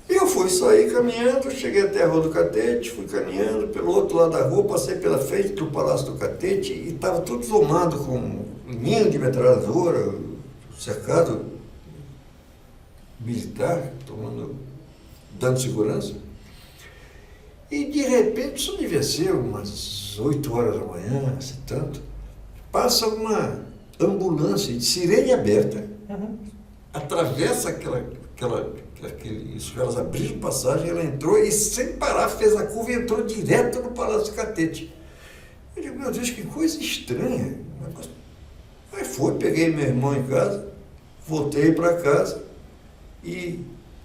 E eu fui sair caminhando, cheguei até a Rua do Catete, fui caminhando pelo outro lado da rua, passei pela frente do Palácio do Catete e estava tudo tomado com linha de metralhadora, cercado militar, dando segurança. E de repente, isso devia ser umas 8 horas da manhã, assim tanto, passa uma ambulância de sirene aberta, atravessa elas abriram passagem, ela entrou e sem parar fez a curva e entrou direto no Palácio do Catete. Eu digo, meu Deus, que coisa estranha. Aí peguei meu irmão em casa, voltei para casa e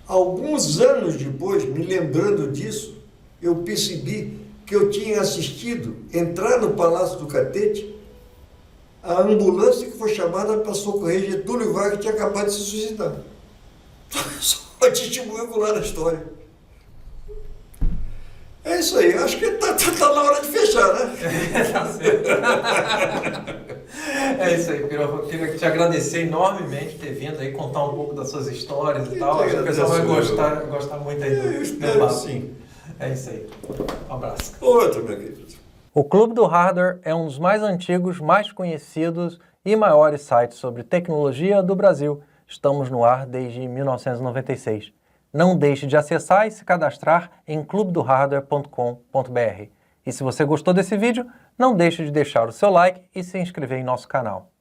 alguns anos depois, me lembrando disso, eu percebi que eu tinha assistido entrar no Palácio do Catete a ambulância que foi chamada para socorrer Getúlio Vargas, que tinha acabado de se suicidar. Só testemunho ocular da história. É isso aí, acho que tá na hora de fechar, né? Tá certo. É isso aí, Piropo. Eu queria te agradecer enormemente por ter vindo aí contar um pouco das suas histórias e tal. Acho que o pessoal vai gostar muito aí do Eu espero que sim. É isso aí. Um abraço. Outro, meu querido. O Clube do Hardware é um dos mais antigos, mais conhecidos e maiores sites sobre tecnologia do Brasil. Estamos no ar desde 1996. Não deixe de acessar e se cadastrar em clubedohardware.com.br. E se você gostou desse vídeo, não deixe de deixar o seu like e se inscrever em nosso canal.